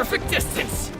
perfect distance!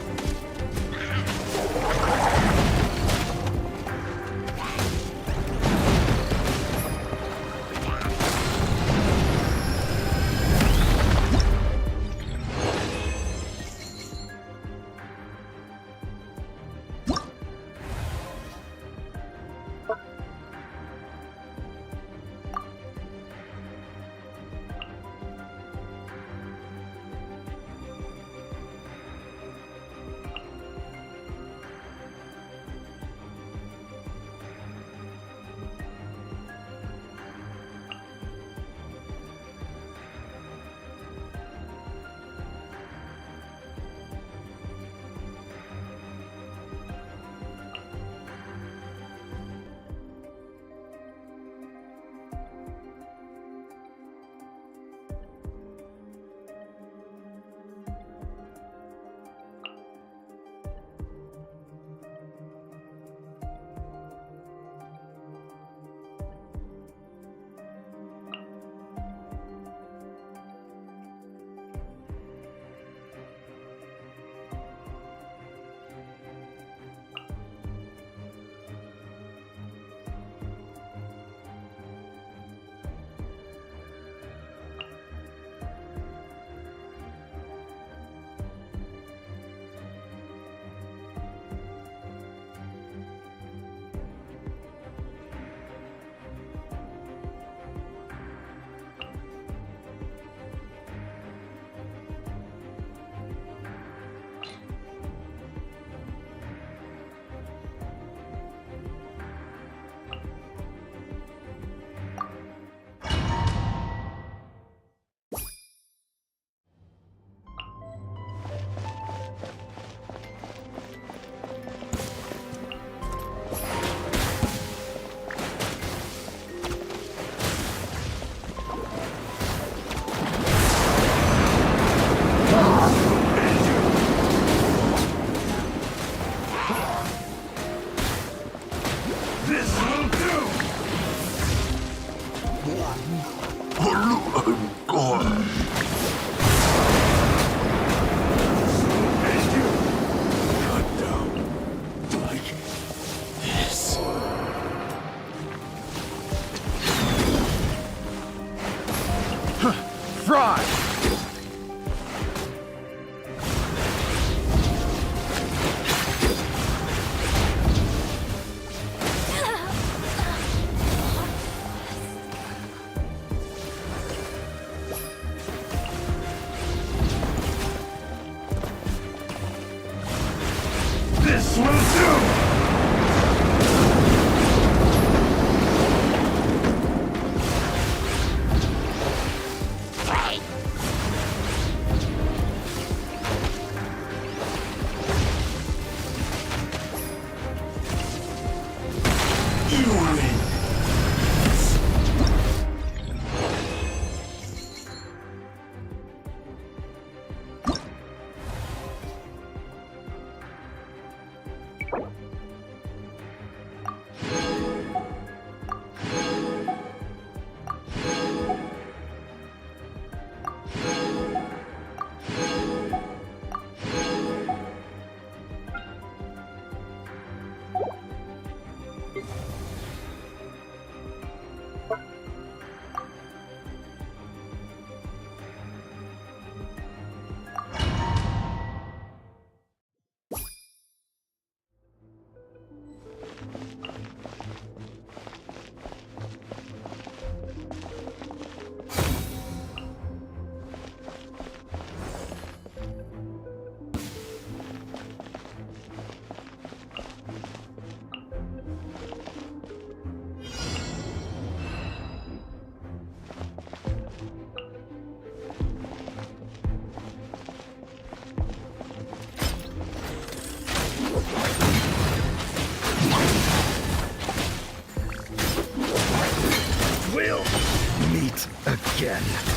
again.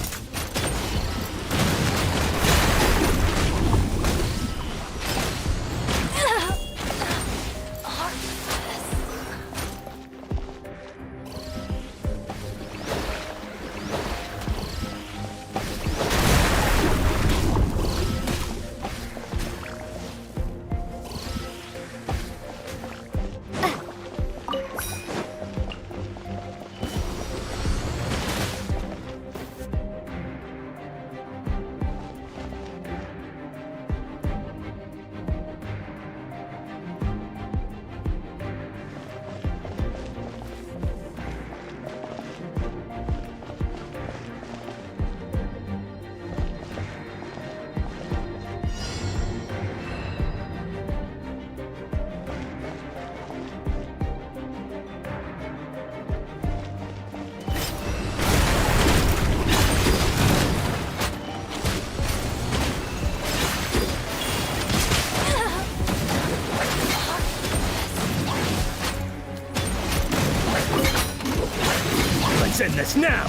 this now!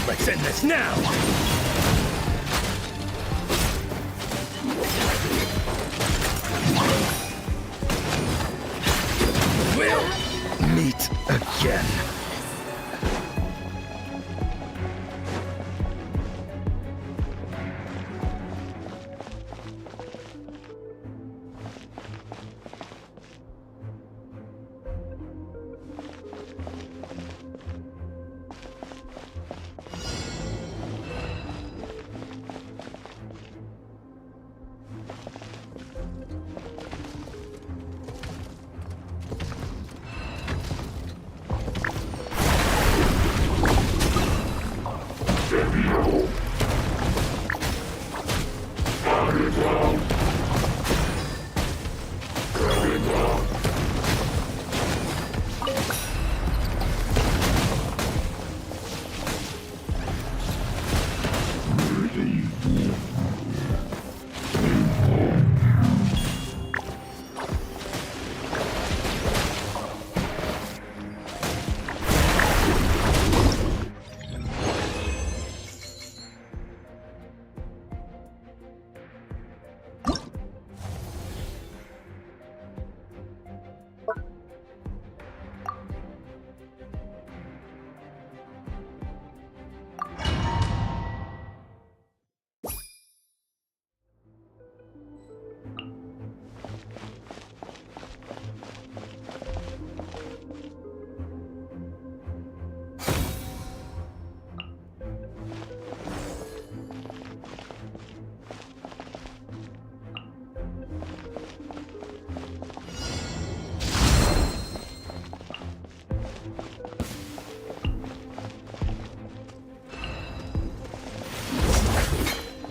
Let's end this now! We'll meet again.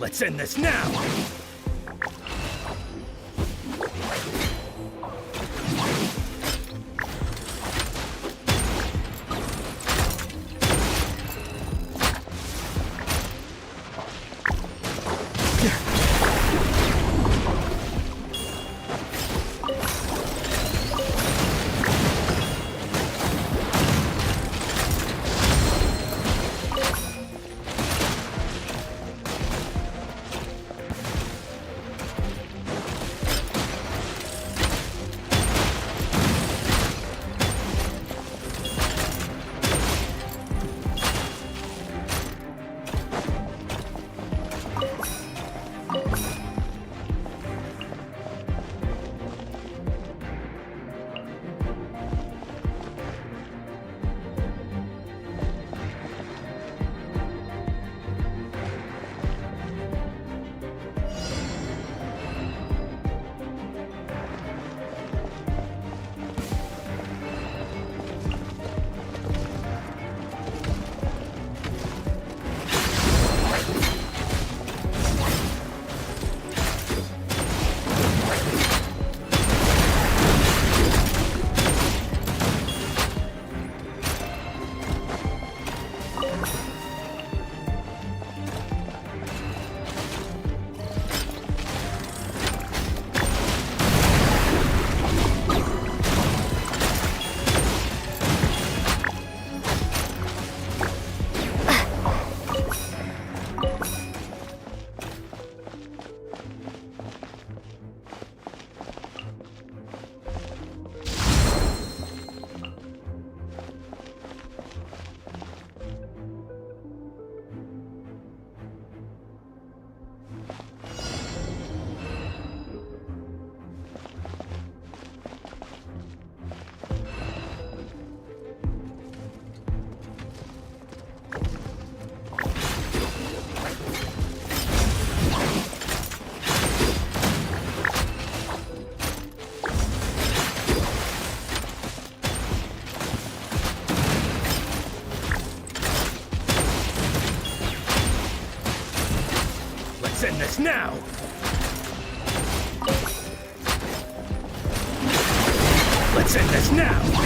Let's end this now! Let's end this now! Let's end this now!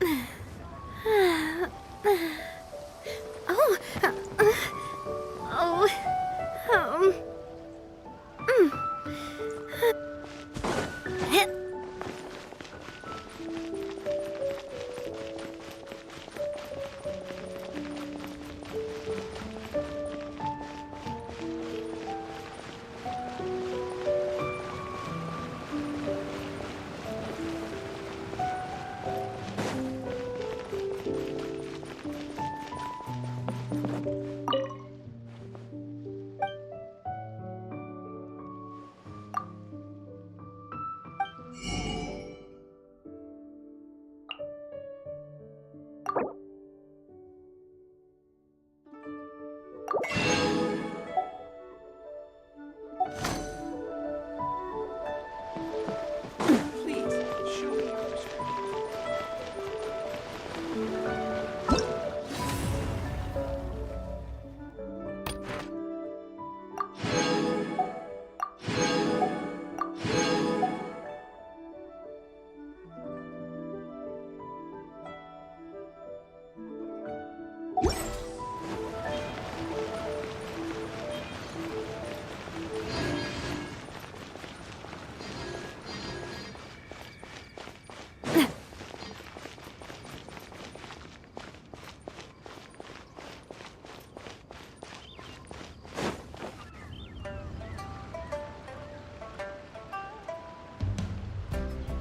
Oh. Oh.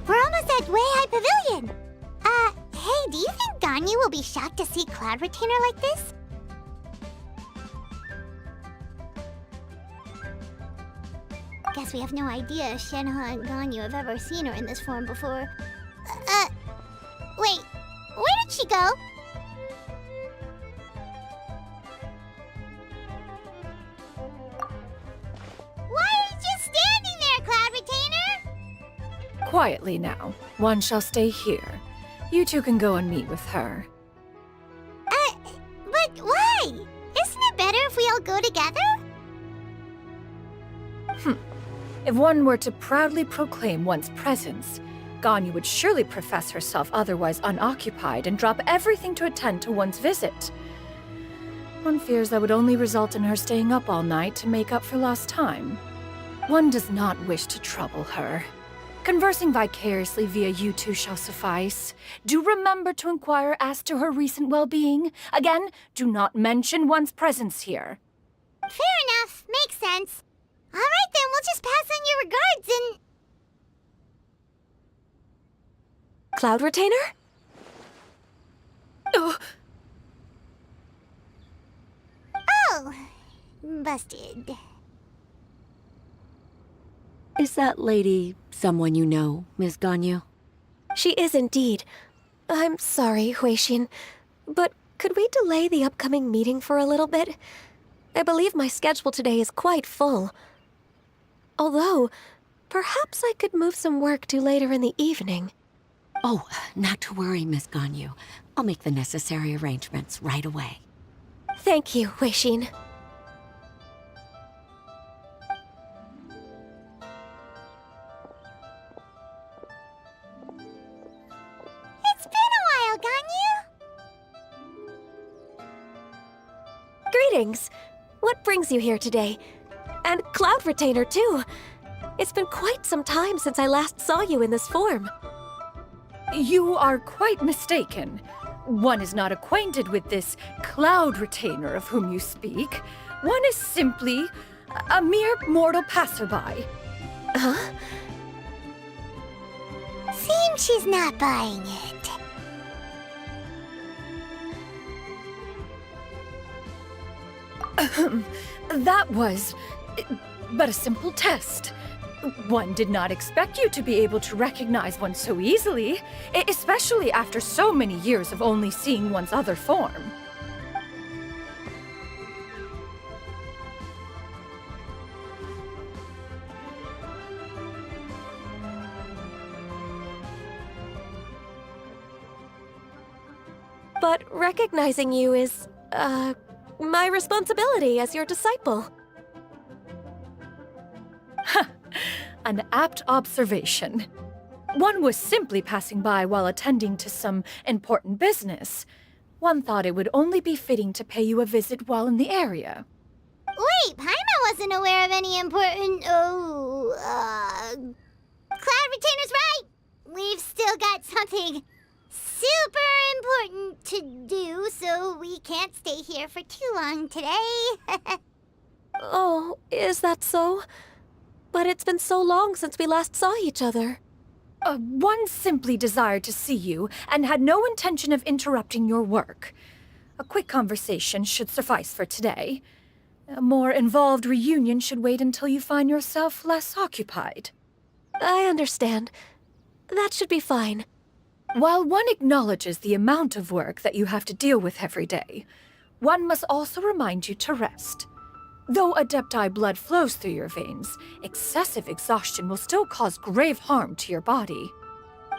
We're almost at Way High Pavilion. Hey, do you think Ganyu will be shocked to see Cloud Retainer like this? Guess we have no idea if Shenhe and Ganyu have ever seen her in this form before. Wait, where did she go? Why are you just standing there, Cloud Retainer? Quietly now. One shall stay here. You two can go and meet with her. But why? Isn't it better if we all go together? If one were to proudly proclaim one's presence, Ganyu would surely profess herself otherwise unoccupied and drop everything to attend to one's visit. One fears that would only result in her staying up all night to make up for lost time. One does not wish to trouble her. Conversing vicariously via you two shall suffice. Do remember to inquire as to her recent well-being. Again, do not mention one's presence here. Fair enough. Makes sense. All right, then. We'll just pass on your regards and... Cloud Retainer? Oh, busted. Is that lady someone you know, Miss Ganyu? She is indeed. I'm sorry, Huixin, but could we delay the upcoming meeting for a little bit? I believe my schedule today is quite full. Although, perhaps I could move some work to later in the evening. Oh, not to worry, Miss Ganyu. I'll make the necessary arrangements right away. Thank you, Huixin. It's been a while, Ganyu. Greetings. What brings you here today? And Cloud Retainer, too. It's been quite some time since I last saw you in this form. You are quite mistaken. One is not acquainted with this Cloud Retainer of whom you speak. One is simply a mere mortal passerby. Huh? Seems she's not buying it. That was but a simple test. One did not expect you to be able to recognize one so easily, especially after so many years of only seeing one's other form. But recognizing you is, my responsibility as your disciple. An apt observation. one was simply passing by while attending to some important business. One thought it would only be fitting to pay you a visit while in the area. Wait, Paimon wasn't aware of any important... Cloud Retainer's right! We've still got something super important to do, so we can't stay here for too long today. Oh, is that so? But it's been so long since we last saw each other. One simply desired to see you and had no intention of interrupting your work. A quick conversation should suffice for today. A more involved reunion should wait until you find yourself less occupied. I understand. That should be fine. While one acknowledges the amount of work that you have to deal with every day, one must also remind you to rest. Though Adepti blood flows through your veins, excessive exhaustion will still cause grave harm to your body.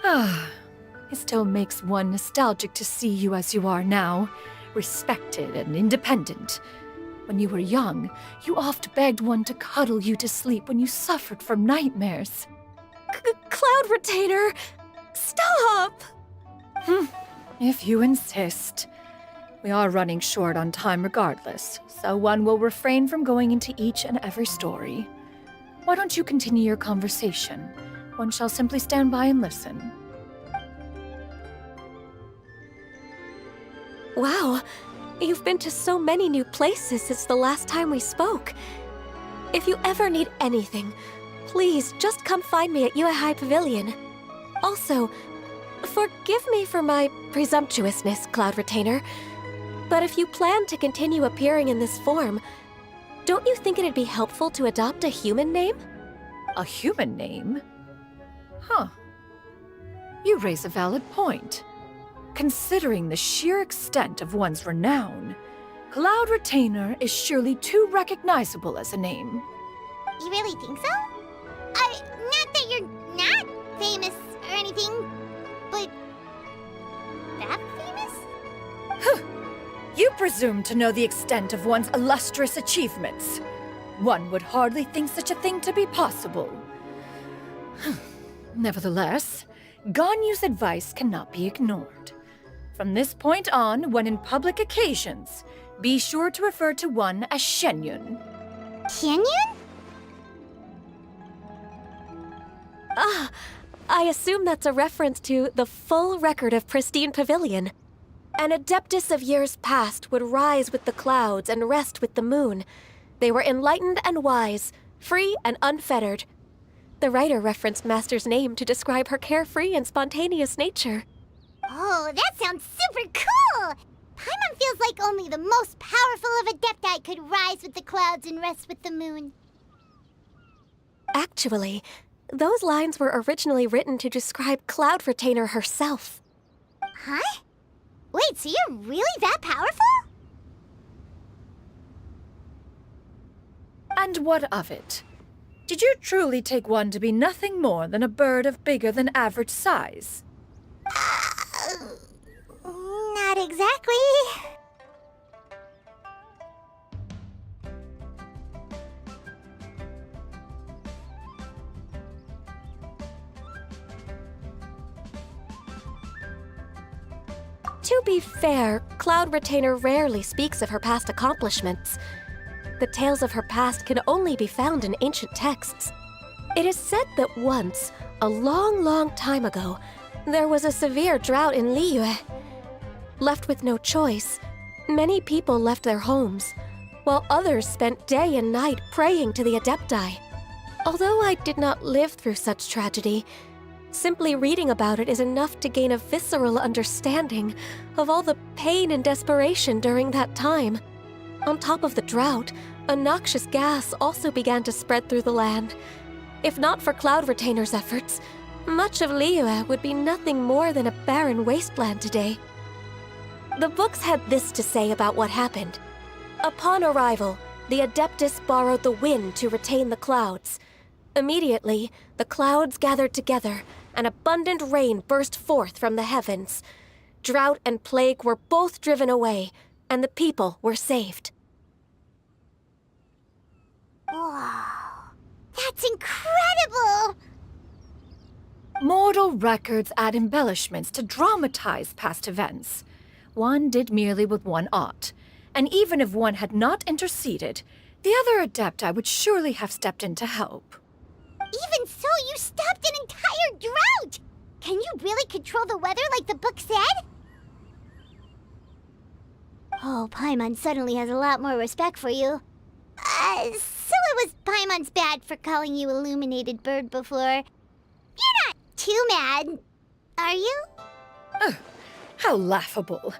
It still makes one nostalgic to see you as you are now, respected and independent. When you were young, you oft begged one to cuddle you to sleep when you suffered from nightmares. Cloud Retainer! Stop! If you insist. We are running short on time regardless, so one will refrain from going into each and every story. Why don't you continue your conversation? One shall simply stand by and listen. Wow, you've been to so many new places since the last time we spoke. If you ever need anything, please just come find me at Uehai Pavilion. Also, forgive me for my presumptuousness, Cloud Retainer, but if you plan to continue appearing in this form, don't you think it'd be helpful to adopt a human name? A human name? Huh. You raise a valid point. Considering the sheer extent of one's renown, Cloud Retainer is surely too recognizable as a name. You really think so? Not that you're not famous or anything, but that famous? You presume to know the extent of one's illustrious achievements. One would hardly think such a thing to be possible. Nevertheless, Ganyu's advice cannot be ignored. From this point on, when in public occasions, be sure to refer to one as Shenyun. Shenyun? I assume that's a reference to the full record of Pristine Pavilion. An adeptus of years past would rise with the clouds and rest with the moon. They were enlightened and wise, free and unfettered. The writer referenced Master's name to describe her carefree and spontaneous nature. Oh, that sounds super cool! Paimon feels like only the most powerful of Adepti could rise with the clouds and rest with the moon. Actually, those lines were originally written to describe Cloud Retainer herself. Huh? Wait, so you're really that powerful? And what of it? Did you truly take one to be nothing more than a bird of bigger than average size? Not exactly. To be fair, Cloud Retainer rarely speaks of her past accomplishments. The tales of her past can only be found in ancient texts. It is said that once, a long, long time ago, there was a severe drought in Liyue. Left with no choice, many people left their homes, while others spent day and night praying to the Adepti. Although I did not live through such tragedy, simply reading about it is enough to gain a visceral understanding of all the pain and desperation during that time. On top of the drought, a noxious gas also began to spread through the land. If not for Cloud Retainer's efforts, much of Liyue would be nothing more than a barren wasteland today. The books had this to say about what happened. Upon arrival, the Adeptus borrowed the wind to retain the clouds. Immediately, the clouds gathered together, and abundant rain burst forth from the heavens. Drought and plague were both driven away, and the people were saved. Wow, that's incredible! Mortal records add embellishments to dramatize past events. One did merely with one ought, and even if one had not interceded, the other Adepti would surely have stepped in to help. Even so, you stopped an entire drought! Can you really control the weather like the book said? Oh, Paimon suddenly has a lot more respect for you. So it was Paimon's bad for calling you Illuminated Bird before. You're not too mad, are you? How laughable.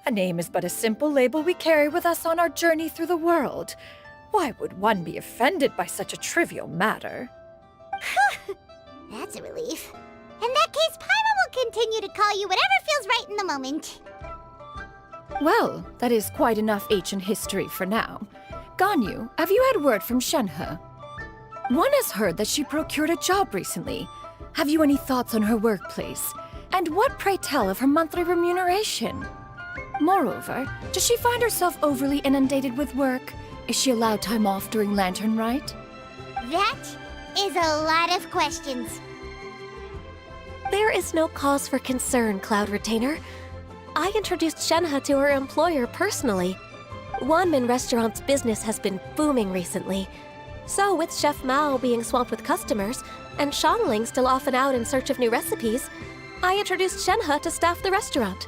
A name is but a simple label we carry with us on our journey through the world. Why would one be offended by such a trivial matter? That's a relief. In that case, Paimon will continue to call you whatever feels right in the moment. Well, that is quite enough ancient history for now. Ganyu, have you had word from Shenhe? One has heard that she procured a job recently. Have you any thoughts on her workplace? And what, pray tell, of her monthly remuneration? Moreover, does she find herself overly inundated with work? Is she allowed time off during Lantern Rite? That is a lot of questions. There is no cause for concern, Cloud Retainer. I introduced Shenhe to her employer personally. Wanmin Restaurant's business has been booming recently. So with Chef Mao being swamped with customers, and Shangling still off and out in search of new recipes, I introduced Shenhe to staff the restaurant.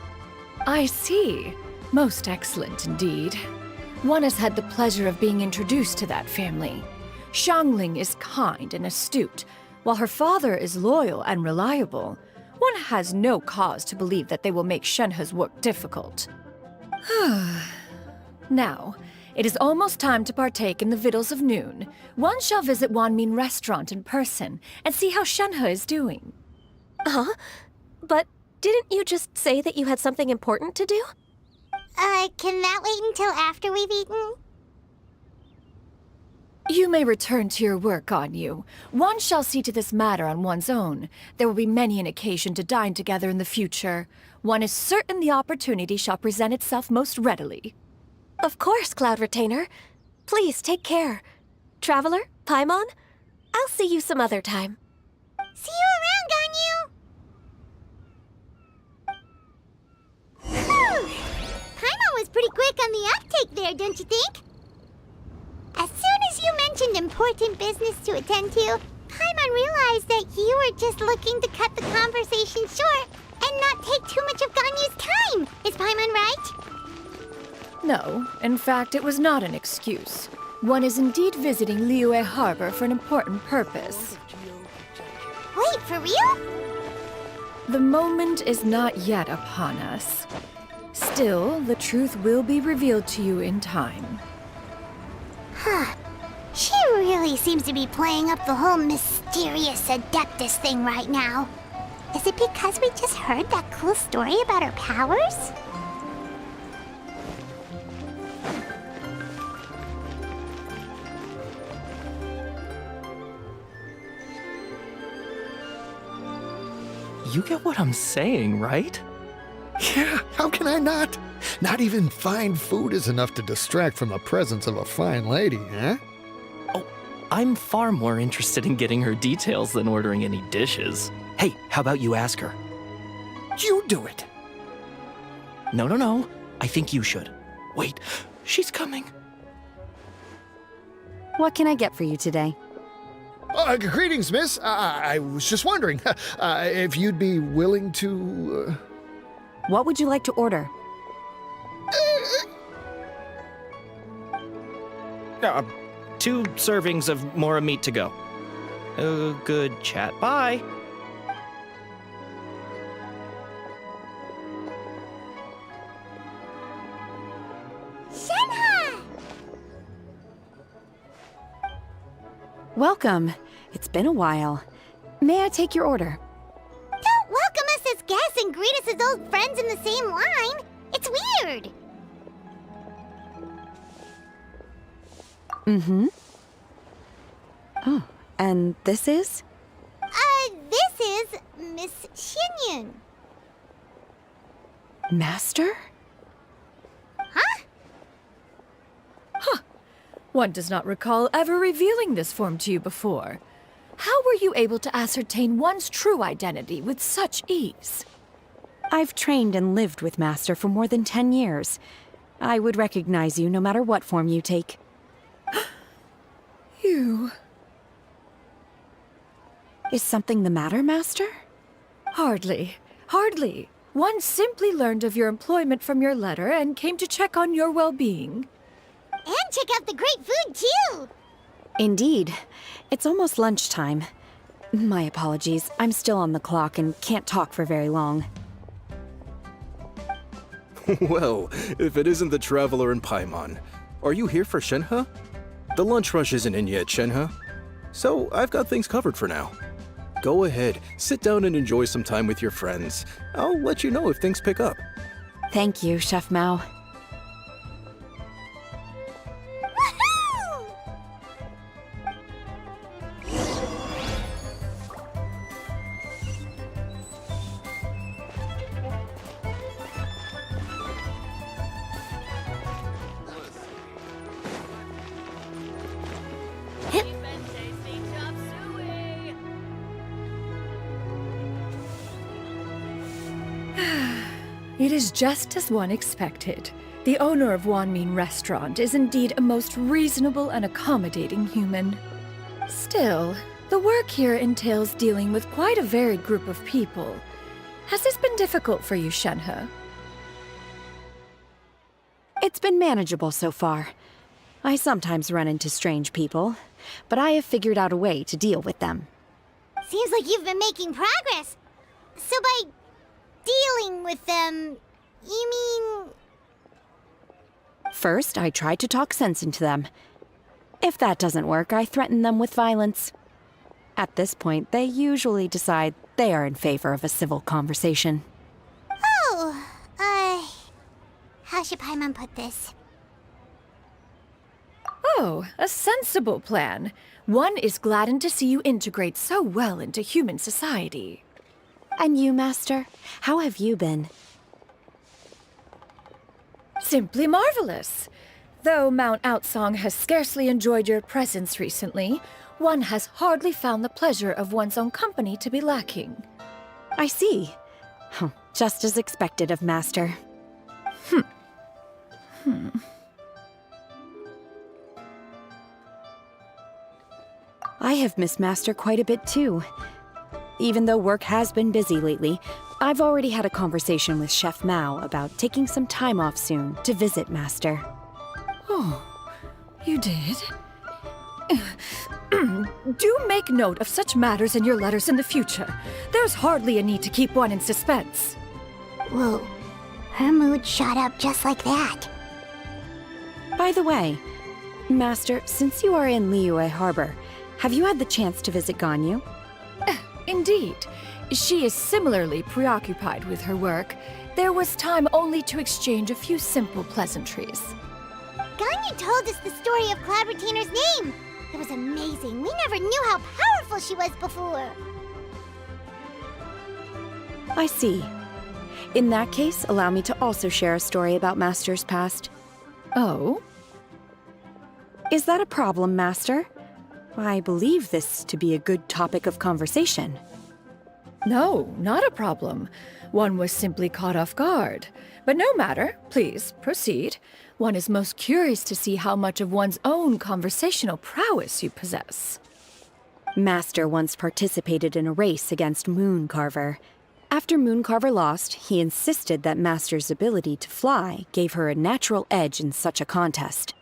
I see. Most excellent indeed. One has had the pleasure of being introduced to that family. Shangling is kind and astute, while her father is loyal and reliable. One has no cause to believe that they will make Shenhe's work difficult. Now, it is almost time to partake in the victuals of noon. One shall visit Wanmin Restaurant in person and see how Shenhe is doing. Huh? But didn't you just say that you had something important to do? Can that wait until after we've eaten? You may return to your work, Ganyu. One shall see to this matter on one's own. There will be many an occasion to dine together in the future. One is certain the opportunity shall present itself most readily. Of course, Cloud Retainer. Please take care. Traveler, Paimon, I'll see you some other time. See you around, Ganyu! Whew. Paimon was pretty quick on the uptake there, don't you think? As soon as you mentioned important business to attend to, Paimon realized that you were just looking to cut the conversation short and not take too much of Ganyu's time. Is Paimon right? No, in fact, it was not an excuse. One is indeed visiting Liyue Harbor for an important purpose. Wait, for real? The moment is not yet upon us. Still, the truth will be revealed to you in time. Huh. She really seems to be playing up the whole mysterious Adeptus thing right now. Is it because we just heard that cool story about her powers? You get what I'm saying, right? Yeah, how can I not? Not even fine food is enough to distract from the presence of a fine lady, huh? Oh, I'm far more interested in getting her details than ordering any dishes. Hey, how about you ask her? You do it. No. I think you should. Wait, she's coming. What can I get for you today? Greetings, miss. I was just wondering if you'd be willing to... What would you like to order? 2 servings of Mora meat to go. Good chat. Bye. Shenhe! Welcome. It's been a while. May I take your order? Don't welcome us as guests and greet us as old friends in the same line. It's weird. Mm-hmm. Oh, and this is? This is Miss Xinyun. Master? Huh? One does not recall ever revealing this form to you before. How were you able to ascertain one's true identity with such ease? I've trained and lived with Master for more than 10 years. I would recognize you no matter what form you take. You... Is something the matter, Master? Hardly. Hardly. One simply learned of your employment from your letter and came to check on your well-being. And check out the great food, too! Indeed. It's almost lunchtime. My apologies. I'm still on the clock and can't talk for very long. Well, if it isn't the Traveler in Paimon, are you here for Shenhe? The lunch rush isn't in yet, Shenhe. So I've got things covered for now. Go ahead, sit down and enjoy some time with your friends. I'll let you know if things pick up. Thank you, Chef Mao. Woohoo! It is just as one expected. The owner of Wanmin Restaurant is indeed a most reasonable and accommodating human. Still, the work here entails dealing with quite a varied group of people. Has this been difficult for you, Shenhe? It's been manageable so far. I sometimes run into strange people, but I have figured out a way to deal with them. Seems like you've been making progress. So by dealing with them, you mean... First, I try to talk sense into them. If that doesn't work, I threaten them with violence. At this point, they usually decide they are in favor of a civil conversation. Oh, how should Paimon put this? Oh, a sensible plan. One is gladdened to see you integrate so well into human society. And you, Master? How have you been? Simply marvelous. Though Mount Outsong has scarcely enjoyed your presence recently, one has hardly found the pleasure of one's own company to be lacking. I see. Just as expected of Master. I have missed Master quite a bit too. Even though work has been busy lately, I've already had a conversation with Chef Mao about taking some time off soon to visit Master. Oh, you did? Do make note of such matters in your letters in the future. There's hardly a need to keep one in suspense. Whoa, her mood shot up just like that. By the way, Master, since you are in Liyue Harbor, have you had the chance to visit Ganyu? Indeed. She is similarly preoccupied with her work. There was time only to exchange a few simple pleasantries. Ganyu told us the story of Cloud Retainer's name. It was amazing. We never knew how powerful she was before. I see. In that case, allow me to also share a story about Master's past. Oh? Is that a problem, Master? I believe this to be a good topic of conversation. No, not a problem. One was simply caught off guard. But no matter. Please, proceed. One is most curious to see how much of one's own conversational prowess you possess. Master once participated in a race against Mooncarver. After Mooncarver lost, he insisted that Master's ability to fly gave her a natural edge in such a contest.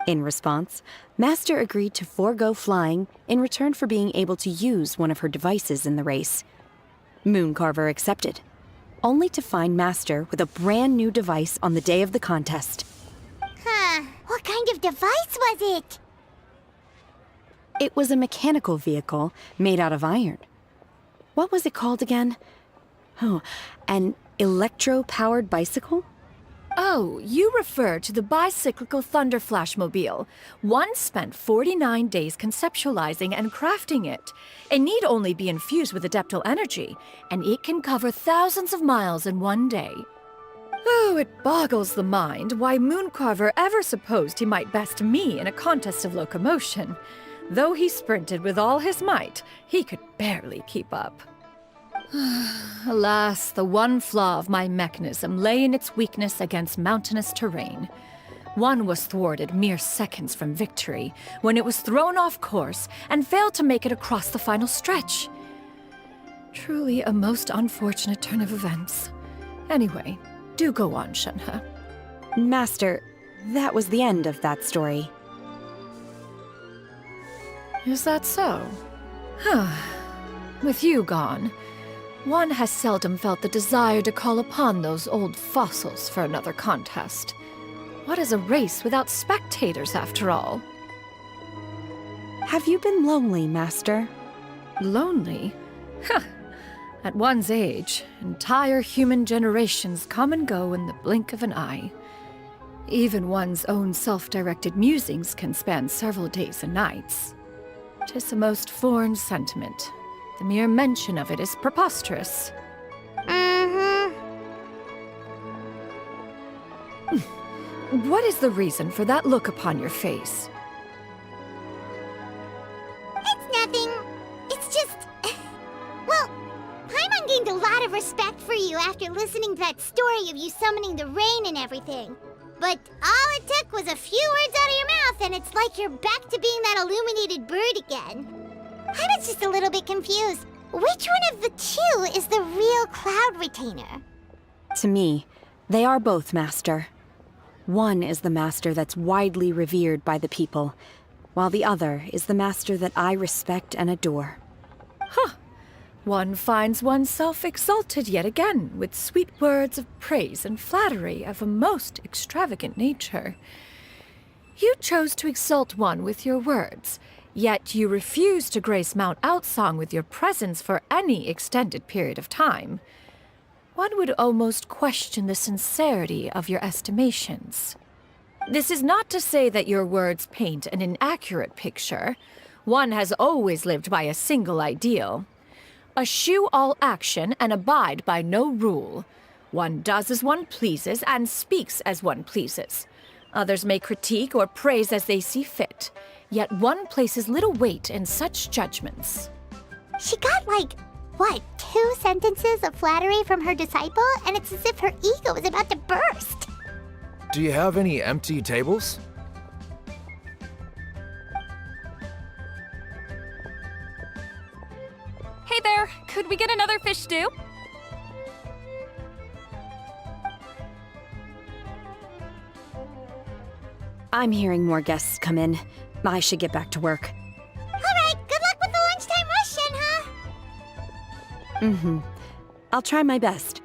In response, Master agreed to forego flying in return for being able to use one of her devices in the race. Mooncarver accepted, only to find Master with a brand new device on the day of the contest. Huh, what kind of device was it? It was a mechanical vehicle made out of iron. What was it called again? Oh, an electro-powered bicycle? Oh, you refer to the bicyclical Thunder Flashmobile. One spent 49 days conceptualizing and crafting it. It need only be infused with adeptal energy, and it can cover thousands of miles in one day. Oh, it boggles the mind why Mooncarver ever supposed he might best me in a contest of locomotion. Though he sprinted with all his might, he could barely keep up. Alas, the one flaw of my mechanism lay in its weakness against mountainous terrain. One was thwarted mere seconds from victory, when it was thrown off course and failed to make it across the final stretch. Truly a most unfortunate turn of events. Anyway, do go on, Shenhe. Master, that was the end of that story. Is that so? With you gone, one has seldom felt the desire to call upon those old fossils for another contest. What is a race without spectators, after all? Have you been lonely, Master? Lonely? At one's age, entire human generations come and go in the blink of an eye. Even one's own self-directed musings can span several days and nights. 'Tis a most foreign sentiment. The mere mention of it is preposterous. What is the reason for that look upon your face? It's nothing. It's just... Well, Paimon gained a lot of respect for you after listening to that story of you summoning the rain and everything. But all it took was a few words out of your mouth and it's like you're back to being that illuminated bird again. I was just a little bit confused. Which one of the two is the real cloud retainer? To me, they are both, Master. One is the master that's widely revered by the people, while the other is the master that I respect and adore. One finds oneself exalted yet again with sweet words of praise and flattery of a most extravagant nature. You chose to exalt one with your words, yet you refuse to grace Mount Outsong with your presence for any extended period of time. One would almost question the sincerity of your estimations. This is not to say that your words paint an inaccurate picture. One has always lived by a single ideal. Eschew all action and abide by no rule. One does as one pleases and speaks as one pleases. Others may critique or praise as they see fit, yet one places little weight in such judgments. She got what, 2 sentences of flattery from her disciple, and it's as if her ego is about to burst. Do you have any empty tables? Hey there, could we get another fish stew? I'm hearing more guests come in. I should get back to work. All right, good luck with the lunchtime rush, Shenhe. I'll try my best.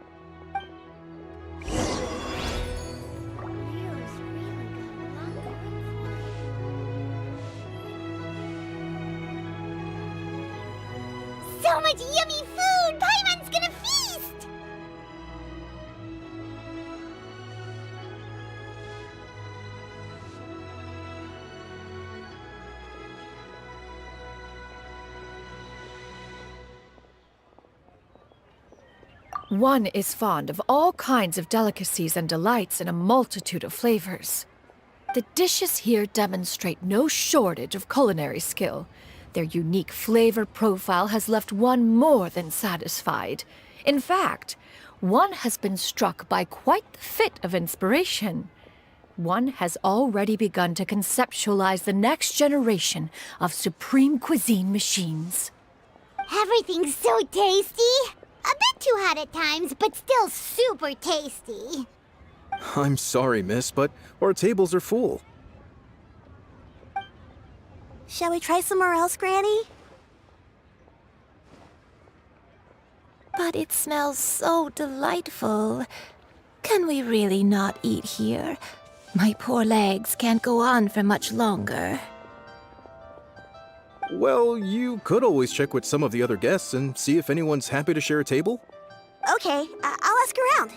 So much yummy food! Paimon's gonna feast! One is fond of all kinds of delicacies and delights in a multitude of flavors. The dishes here demonstrate no shortage of culinary skill. Their unique flavor profile has left one more than satisfied. In fact, one has been struck by quite the fit of inspiration. One has already begun to conceptualize the next generation of supreme cuisine machines. Everything's so tasty! A bit too hot at times, but still super tasty. I'm sorry, miss, but our tables are full. Shall we try somewhere else, Granny? But it smells so delightful. Can we really not eat here? My poor legs can't go on for much longer. Well, you could always check with some of the other guests and see if anyone's happy to share a table. Okay, I'll ask around.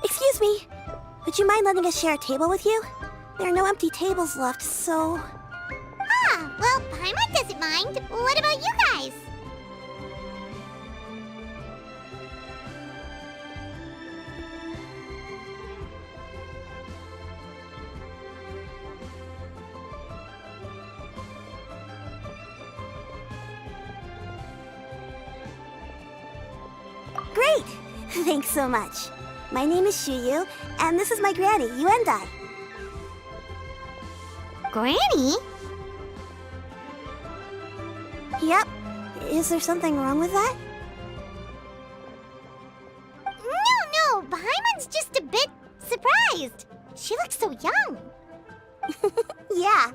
Excuse me. Would you mind letting us share a table with you? There are no empty tables left, so... Ah, well, Paimon doesn't wouldn't mind. What about you guys? Great! Thanks so much. My name is Shuyu, and this is my granny, Yuendai. Granny? Yep. Is there something wrong with that? No, Paimon's just a bit surprised. She looks so young. Yeah.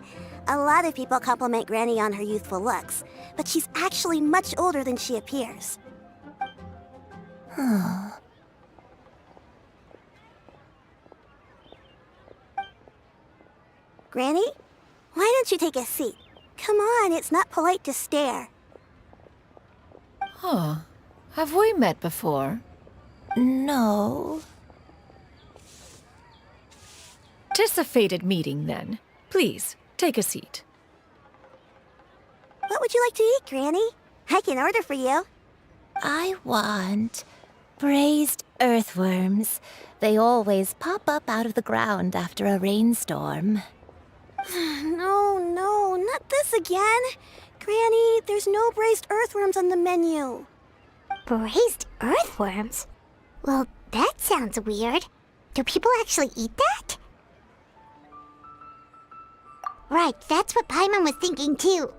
A lot of people compliment Granny on her youthful looks, but she's actually much older than she appears. Granny? Why don't you take a seat? Come on, it's not polite to stare. Huh. Have we met before? No. 'Tis a fated meeting, then. Please, take a seat. What would you like to eat, Granny? I can order for you. I want braised earthworms. They always pop up out of the ground after a rainstorm. No, not this again. Granny, there's no braised earthworms on the menu. Braised earthworms? Well, that sounds weird. Do people actually eat that? Right, that's what Paimon was thinking too.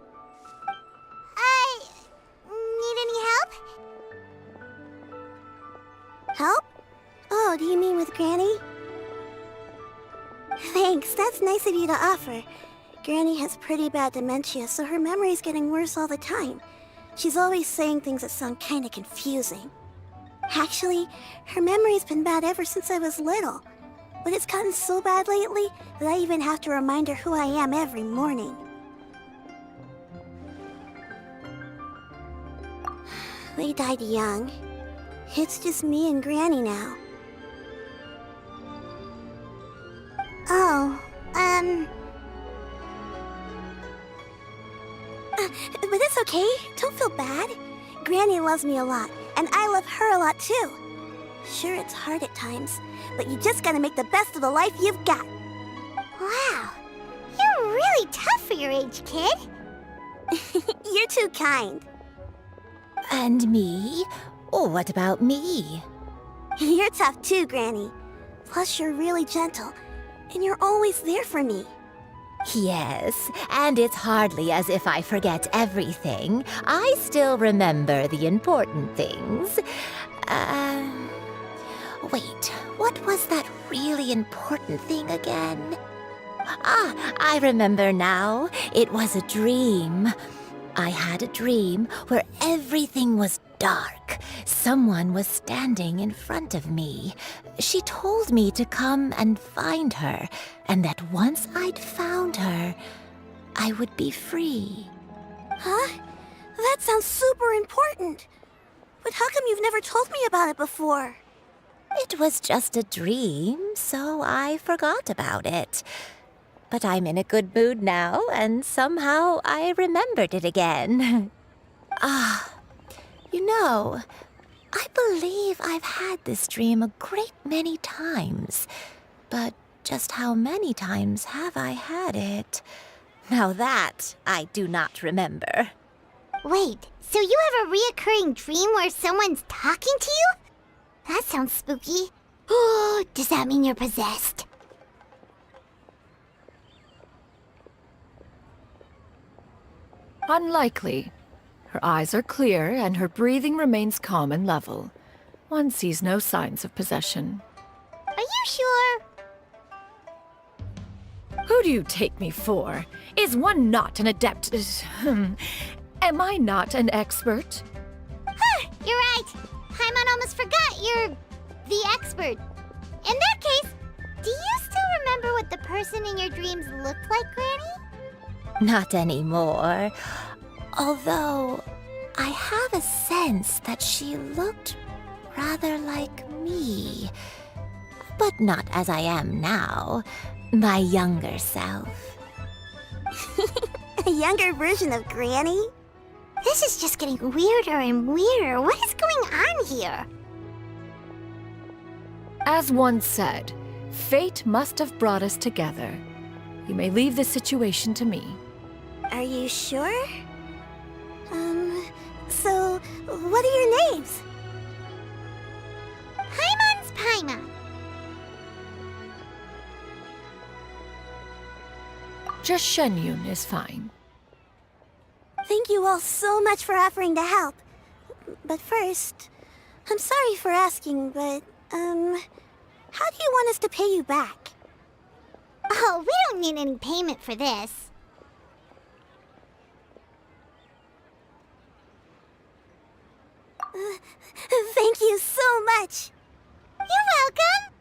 Need any help? Help? Oh, do you mean with Granny? Thanks, that's nice of you to offer. Granny has pretty bad dementia, so her memory's getting worse all the time. She's always saying things that sound kinda confusing. Actually, her memory's been bad ever since I was little. But it's gotten so bad lately that I even have to remind her who I am every morning. They died young. It's just me and Granny now. But it's okay. Don't feel bad. Granny loves me a lot, and I love her a lot too. Sure, it's hard at times, but you just gotta make the best of the life you've got. Wow, you're really tough for your age, kid. You're too kind. And me? Oh, what about me? You're tough too, Granny. Plus, you're really gentle, and you're always there for me. Yes, and it's hardly as if I forget everything. I still remember the important things. Wait, what was that really important thing again? Ah, I remember now. It was a dream. I had a dream where everything was dark. Someone was standing in front of me. She told me to come and find her, and that once I'd found her, I would be free. Huh? That sounds super important. But how come you've never told me about it before? It was just a dream, so I forgot about it. But I'm in a good mood now, and somehow I remembered it again. You know, I believe I've had this dream a great many times. But just how many times have I had it? Now that I do not remember. Wait, so you have a reoccurring dream where someone's talking to you? That sounds spooky. Oh, does that mean you're possessed? Unlikely. Her eyes are clear, and her breathing remains calm and level. One sees no signs of possession. Are you sure? Who do you take me for? Is one not an adept? Am I not an expert? You're right. Paimon almost forgot you're the expert. In that case, do you still remember what the person in your dreams looked like, Granny? Not anymore. Although, I have a sense that she looked rather like me. But not as I am now. My younger self. A younger version of Granny? This is just getting weirder and weirder. What is going on here? As one said, fate must have brought us together. You may leave this situation to me. Are you sure? So, what are your names? Paimon's Paimon. Just Shenyun is fine. Thank you all so much for offering to help. But first, I'm sorry for asking, but, how do you want us to pay you back? Oh, we don't need any payment for this. Thank you so much. You're welcome.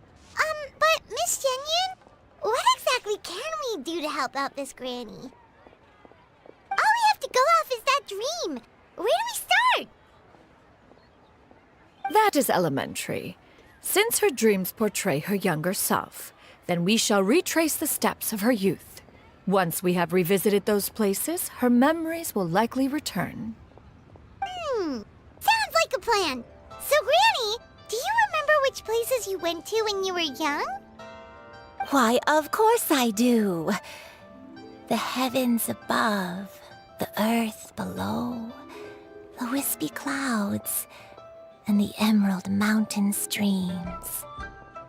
But Miss Shenyun, what exactly can we do to help out this granny? All we have to go off is that dream. Where do we start? That is elementary. Since her dreams portray her younger self, then we shall retrace the steps of her youth. Once we have revisited those places, her memories will likely return. Sounds like a plan. So, Granny, do you remember which places you went to when you were young? Why, of course I do. The heavens above, the earth below, the wispy clouds, and the emerald mountain streams.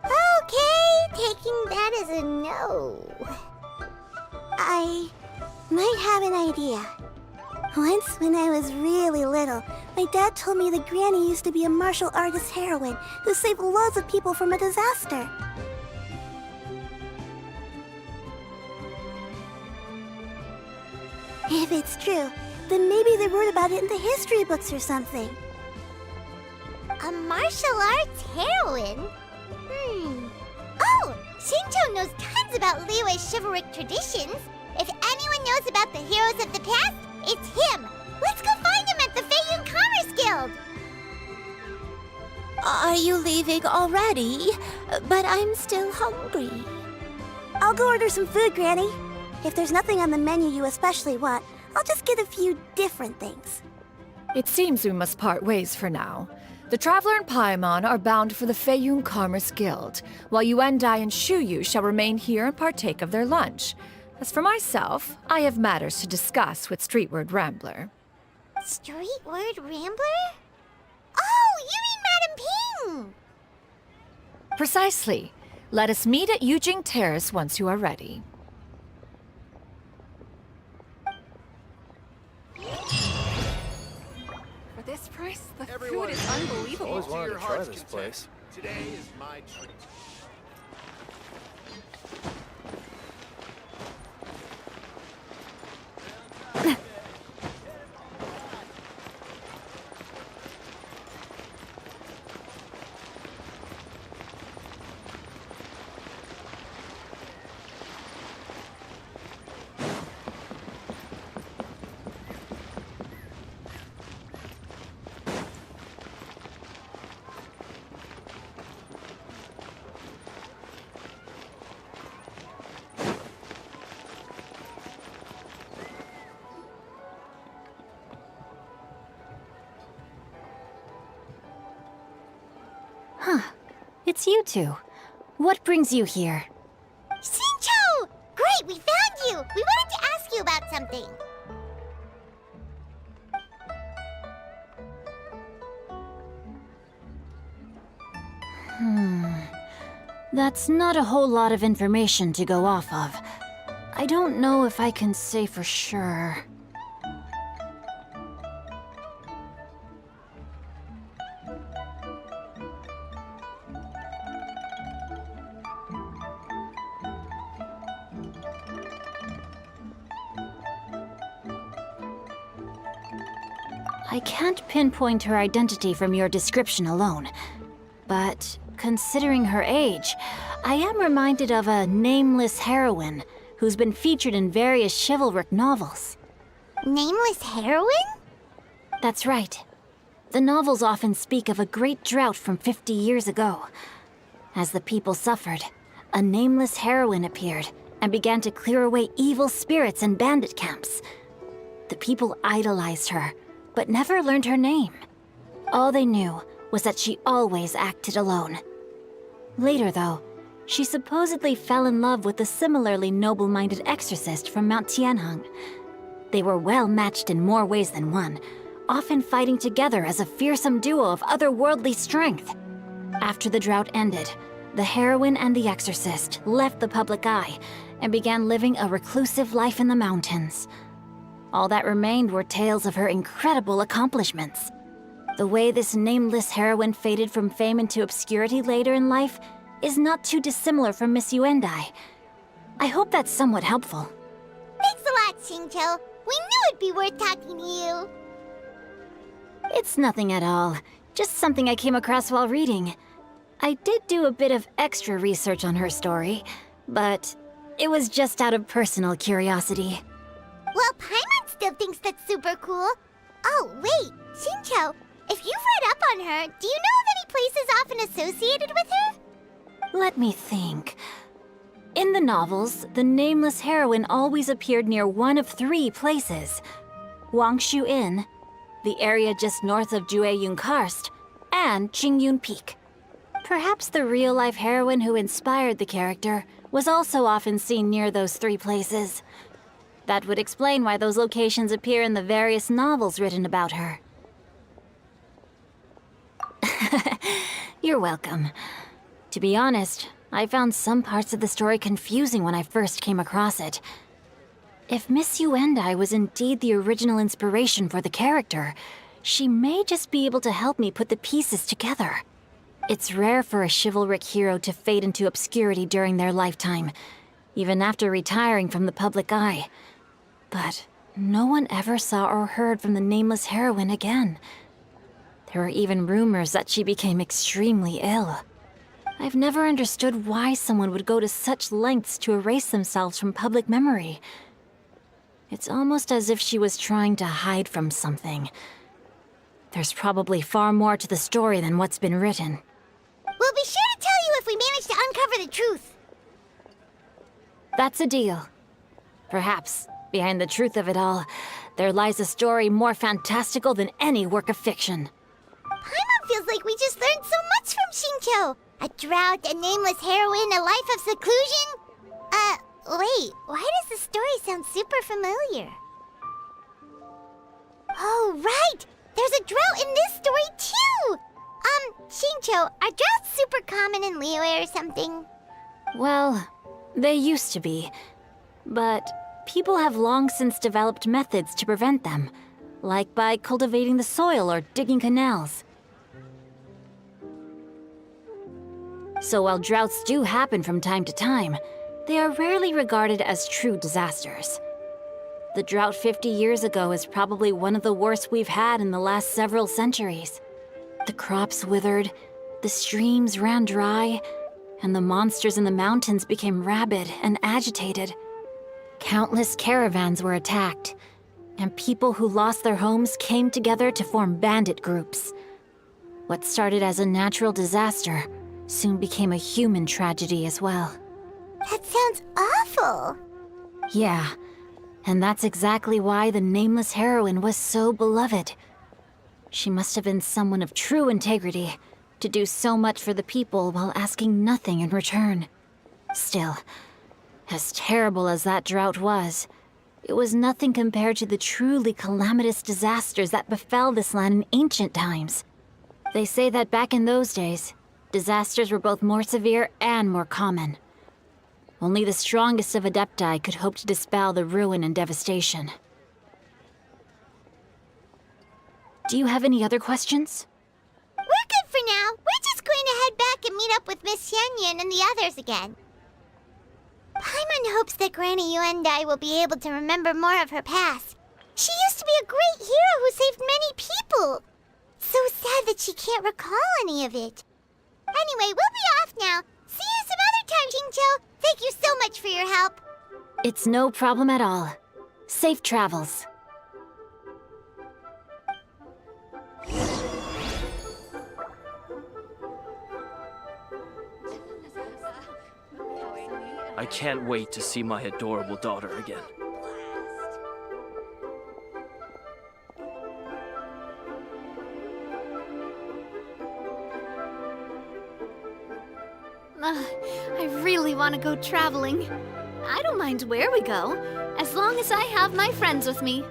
Okay, taking that as a no. I might have an idea. Once, when I was really little, my dad told me that Granny used to be a martial artist heroine who saved loads of people from a disaster. If it's true, then maybe they wrote about it in the history books or something. A martial arts heroine? Oh, Shincho knows tons about Liyue's chivalric traditions. If anyone knows about the heroes of the past, it's him. Let's go find him at the Feiyun Commerce Guild. Are you leaving already? But I'm still hungry. I'll go order some food, Granny. If there's nothing on the menu you especially want, I'll just get a few different things. It seems we must part ways for now. The Traveler and Paimon are bound for the Feiyun Commerce Guild, while Yuendai and Shuyu shall remain here and partake of their lunch. As for myself, I have matters to discuss with Streetward Rambler. Streetward Rambler? Oh, you mean Madam Ping! Precisely. Let us meet at Yujing Terrace once you are ready. For this price, the food is unbelievable. Always wanted to try this place. Today is my treat. It's you two. What brings you here? Shincho! Great, we found you! We wanted to ask you about something. That's not a whole lot of information to go off of. I don't know if I can say for sure. I can't pinpoint her identity from your description alone. But considering her age, I am reminded of a nameless heroine who's been featured in various chivalric novels. Nameless heroine? That's right. The novels often speak of a great drought from 50 years ago. As the people suffered, a nameless heroine appeared and began to clear away evil spirits and bandit camps, The people idolized her, but never learned her name. All they knew was that she always acted alone. Later, though, she supposedly fell in love with a similarly noble-minded exorcist from Mount Tianheng. They were well matched in more ways than one, often fighting together as a fearsome duo of otherworldly strength. After the drought ended, the heroine and the exorcist left the public eye and began living a reclusive life in the mountains. All that remained were tales of her incredible accomplishments. The way this nameless heroine faded from fame into obscurity later in life is not too dissimilar from Miss Yuendai. I hope that's somewhat helpful. Thanks a lot, Xingqiu. We knew it'd be worth talking to you. It's nothing at all. Just something I came across while reading. I did do a bit of extra research on her story, but it was just out of personal curiosity. Well, Paimon still thinks that's super cool. Oh, wait, Xingqiu, if you've read up on her, do you know of any places often associated with her? Let me think. In the novels, the nameless heroine always appeared near one of 3 places. Wangshu Inn, the area just north of Jueyun Karst, and Qingyun Peak. Perhaps the real-life heroine who inspired the character was also often seen near those 3 places. That would explain why those locations appear in the various novels written about her. You're welcome. To be honest, I found some parts of the story confusing when I first came across it. If Miss Yuendai was indeed the original inspiration for the character, she may just be able to help me put the pieces together. It's rare for a chivalric hero to fade into obscurity during their lifetime, even after retiring from the public eye. But no one ever saw or heard from the nameless heroine again. There were even rumors that she became extremely ill. I've never understood why someone would go to such lengths to erase themselves from public memory. It's almost as if she was trying to hide from something. There's probably far more to the story than what's been written. We'll be sure to tell you if we manage to uncover the truth. That's a deal. Perhaps, behind the truth of it all, there lies a story more fantastical than any work of fiction. Paimon feels like we just learned so much from Xingqiu. A drought, a nameless heroine, a life of seclusion. Wait, why does the story sound super familiar? Oh, right! There's a drought in this story, too! Xingqiu, are droughts super common in Liyue or something? Well, they used to be. But people have long since developed methods to prevent them, like by cultivating the soil or digging canals. So while droughts do happen from time to time, they are rarely regarded as true disasters. The drought 50 years ago is probably one of the worst we've had in the last several centuries. The crops withered, the streams ran dry, and the monsters in the mountains became rabid and agitated. Countless caravans were attacked, and people who lost their homes came together to form bandit groups. What started as a natural disaster soon became a human tragedy as well. That sounds awful. Yeah, and that's exactly why the nameless heroine was so beloved. She must have been someone of true integrity, to do so much for the people while asking nothing in return. Still, as terrible as that drought was, it was nothing compared to the truly calamitous disasters that befell this land in ancient times. They say that back in those days, disasters were both more severe and more common. Only the strongest of Adepti could hope to dispel the ruin and devastation. Do you have any other questions? We're good for now. We're just going to head back and meet up with Miss Xianyan and the others again. Paimon hopes that Granny Yuendai will be able to remember more of her past. She used to be a great hero who saved many people. So sad that she can't recall any of it. Anyway, we'll be off now. See you some other time, Xingqiu. Thank you so much for your help. It's no problem at all. Safe travels. I can't wait to see my adorable daughter again. I really want to go traveling. I don't mind where we go, as long as I have my friends with me.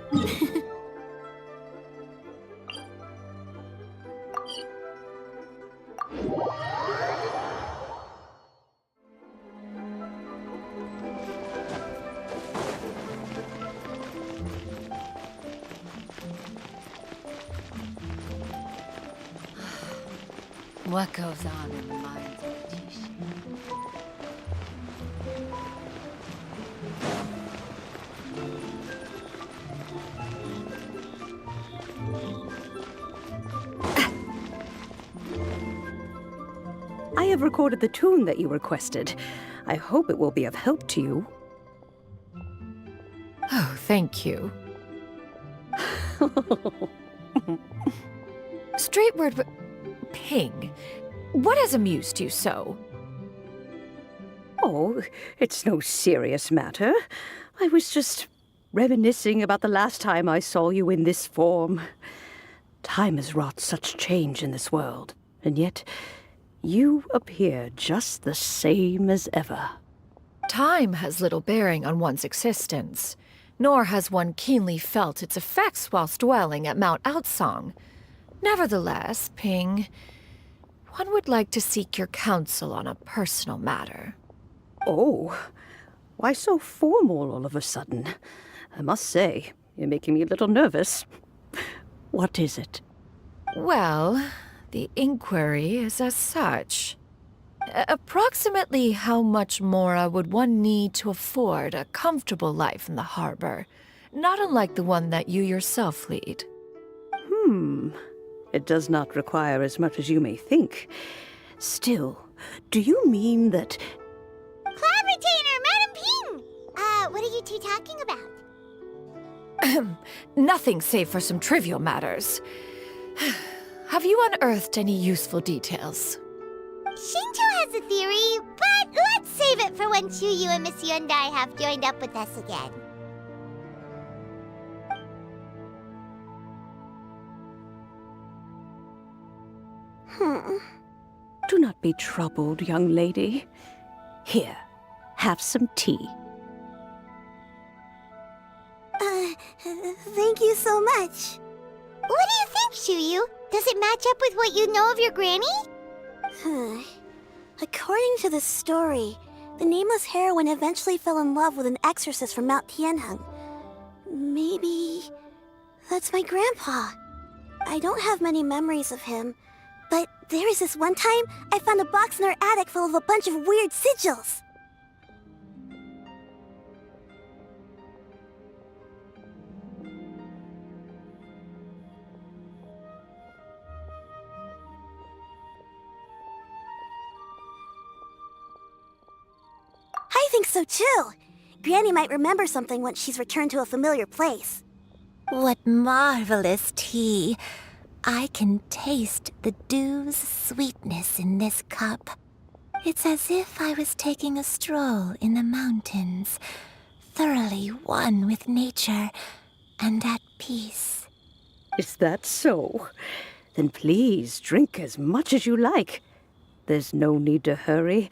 What goes on in the minds of a Tishi? I have recorded the tune that you requested. I hope it will be of help to you. Oh, thank you. Straight word, Ping, what has amused you so? Oh, it's no serious matter. I was just reminiscing about the last time I saw you in this form. Time has wrought such change in this world, and yet you appear just the same as ever. Time has little bearing on one's existence, nor has one keenly felt its effects whilst dwelling at Mount Outsong. Nevertheless, Ping, one would like to seek your counsel on a personal matter. Oh, why so formal all of a sudden? I must say, you're making me a little nervous. What is it? Well, the inquiry is as such. Approximately how much more would one need to afford a comfortable life in the harbor, not unlike the one that you yourself lead? It does not require as much as you may think. Still, do you mean that... Cloud Retainer, Madam Ping! What are you two talking about? Nothing save for some trivial matters. Have you unearthed any useful details? Shinto has a theory, but let's save it for when Chuyu and Miss Yundai have joined up with us again. Do not be troubled, young lady. Here, have some tea. Thank you so much. What do you think, Chuyu? Does it match up with what you know of your granny? According to the story, the nameless heroine eventually fell in love with an exorcist from Mount Tianheng. Maybe that's my grandpa. I don't have many memories of him, but there was this one time I found a box in our attic full of a bunch of weird sigils. I think so too. Granny might remember something once she's returned to a familiar place. What marvelous tea. I can taste the dew's sweetness in this cup. It's as if I was taking a stroll in the mountains, thoroughly one with nature and at peace. Is that so? Then please drink as much as you like. There's no need to hurry.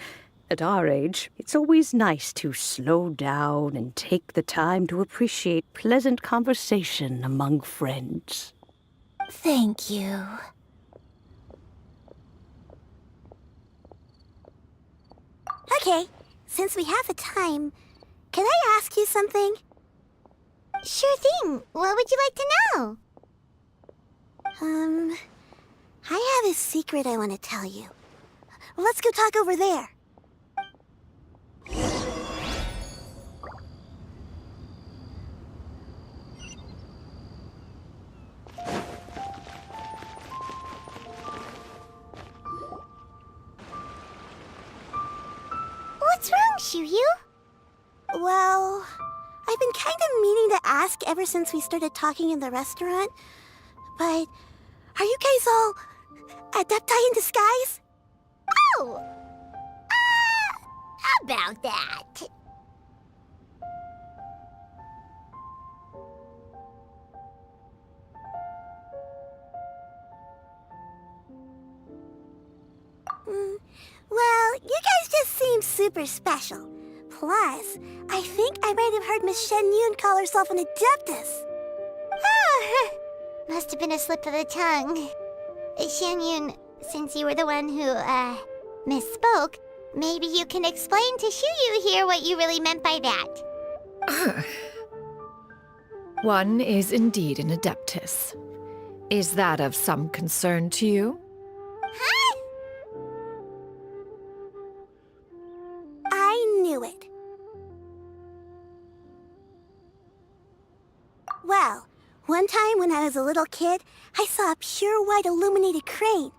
At our age, it's always nice to slow down and take the time to appreciate pleasant conversation among friends. Thank you. Okay, since we have the time, can I ask you something? Sure thing. What would you like to know? I have a secret I want to tell you. Let's go talk over there. What's wrong, Chuyu? Well, I've been kind of meaning to ask ever since we started talking in the restaurant, but are you guys all adepti in disguise? Oh! About that. Well, you guys super special. Plus, I think I might have heard Miss Shen Yun call herself an Adeptus. Oh, must have been a slip of the tongue. Shen Yun, since you were the one who, misspoke, maybe you can explain to Shuyu here what you really meant by that. One is indeed an Adeptus. Is that of some concern to you? Huh? I knew it. Well, one time when I was a little kid, I saw a pure white illuminated crane.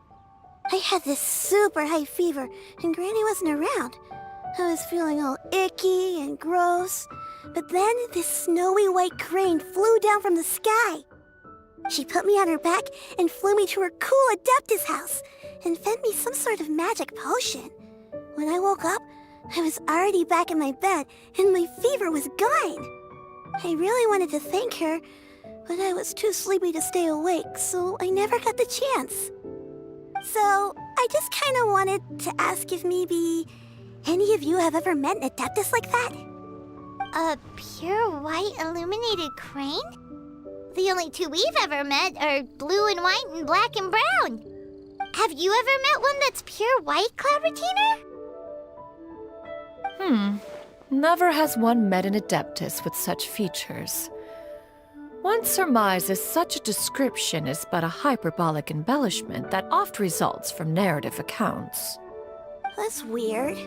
I had this super high fever, and Granny wasn't around. I was feeling all icky and gross. But then this snowy white crane flew down from the sky. She put me on her back and flew me to her cool Adeptus house and fed me some sort of magic potion. When I woke up, I was already back in my bed and my fever was gone. I really wanted to thank her, but I was too sleepy to stay awake, so I never got the chance. So, I just kind of wanted to ask if maybe any of you have ever met an Adeptus like that? A pure white illuminated crane? The only two we've ever met are blue and white and black and brown. Have you ever met one that's pure white, Cloud Retainer? Never has one met an Adeptus with such features. One surmises such a description is but a hyperbolic embellishment that oft results from narrative accounts. That's weird.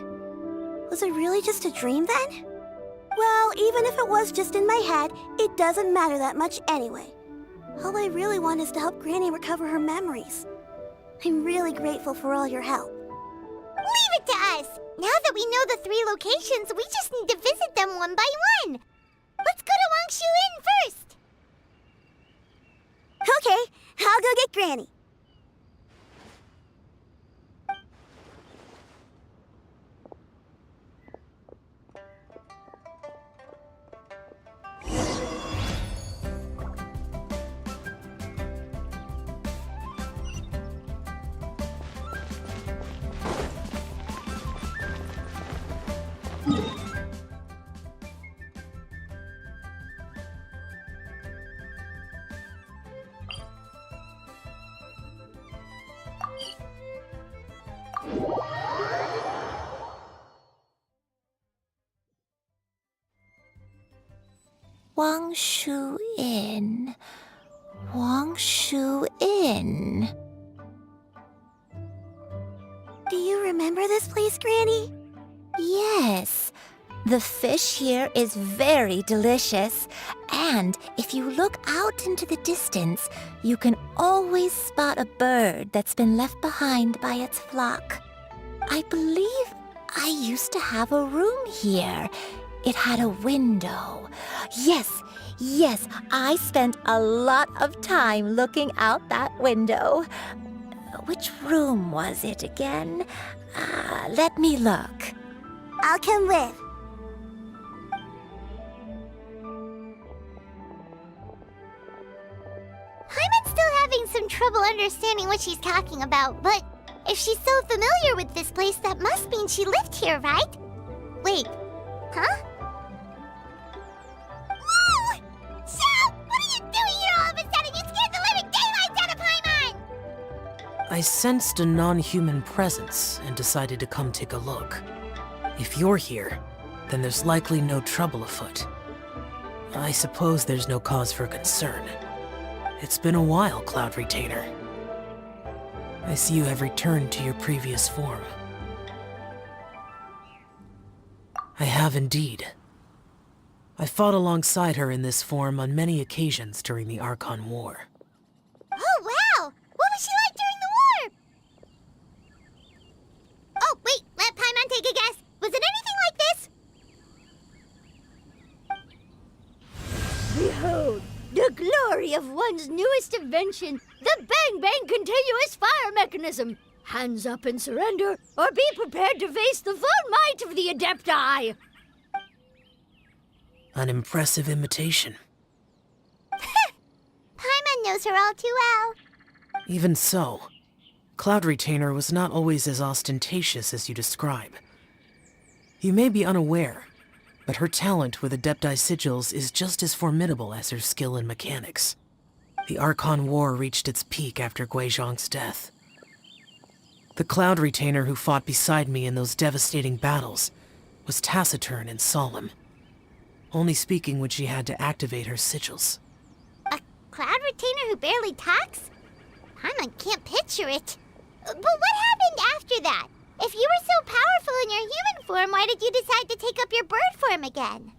Was it really just a dream then? Well, even if it was just in my head, it doesn't matter that much anyway. All I really want is to help Granny recover her memories. I'm really grateful for all your help. Leave it to us! Now that we know the 3 locations, we just need to visit them one by one. Let's go to Wangshu Inn first. Okay, I'll go get Granny. Wangshu Inn. Wangshu Inn. Do you remember this place, Granny? Yes. The fish here is very delicious. And if you look out into the distance, you can always spot a bird that's been left behind by its flock. I believe I used to have a room here. It had a window. Yes, I spent a lot of time looking out that window. Which room was it again? Let me look. I'll come with. Paimon's still having some trouble understanding what she's talking about, but if she's so familiar with this place, that must mean she lived here, right? Wait, huh? Whoa! Shao! What are you doing here all of a sudden? You scared the living daylights out of Paimon! I sensed a non-human presence and decided to come take a look. If you're here, then there's likely no trouble afoot. I suppose there's no cause for concern. It's been a while, Cloud Retainer. I see you have returned to your previous form. I have indeed. I fought alongside her in this form on many occasions during the Archon War. Oh, wow! What was she like during the war? Oh, wait, let Paimon take a guess. Was it anything like this? Behold, the glory of one's newest invention, the Bang Bang continuous fire mechanism. Hands up and surrender, or be prepared to face the full might of the Adepti. An impressive imitation. Paimon knows her all too well. Even so, Cloud Retainer was not always as ostentatious as you describe. You may be unaware, but her talent with Adepti sigils is just as formidable as her skill in mechanics. The Archon War reached its peak after Guizhong's death. The Cloud Retainer who fought beside me in those devastating battles was taciturn and solemn, only speaking when she had to activate her sigils. A cloud retainer who barely talks? Paimon can't picture it. But what happened after that? If you were so powerful in your human form, why did you decide to take up your bird form again?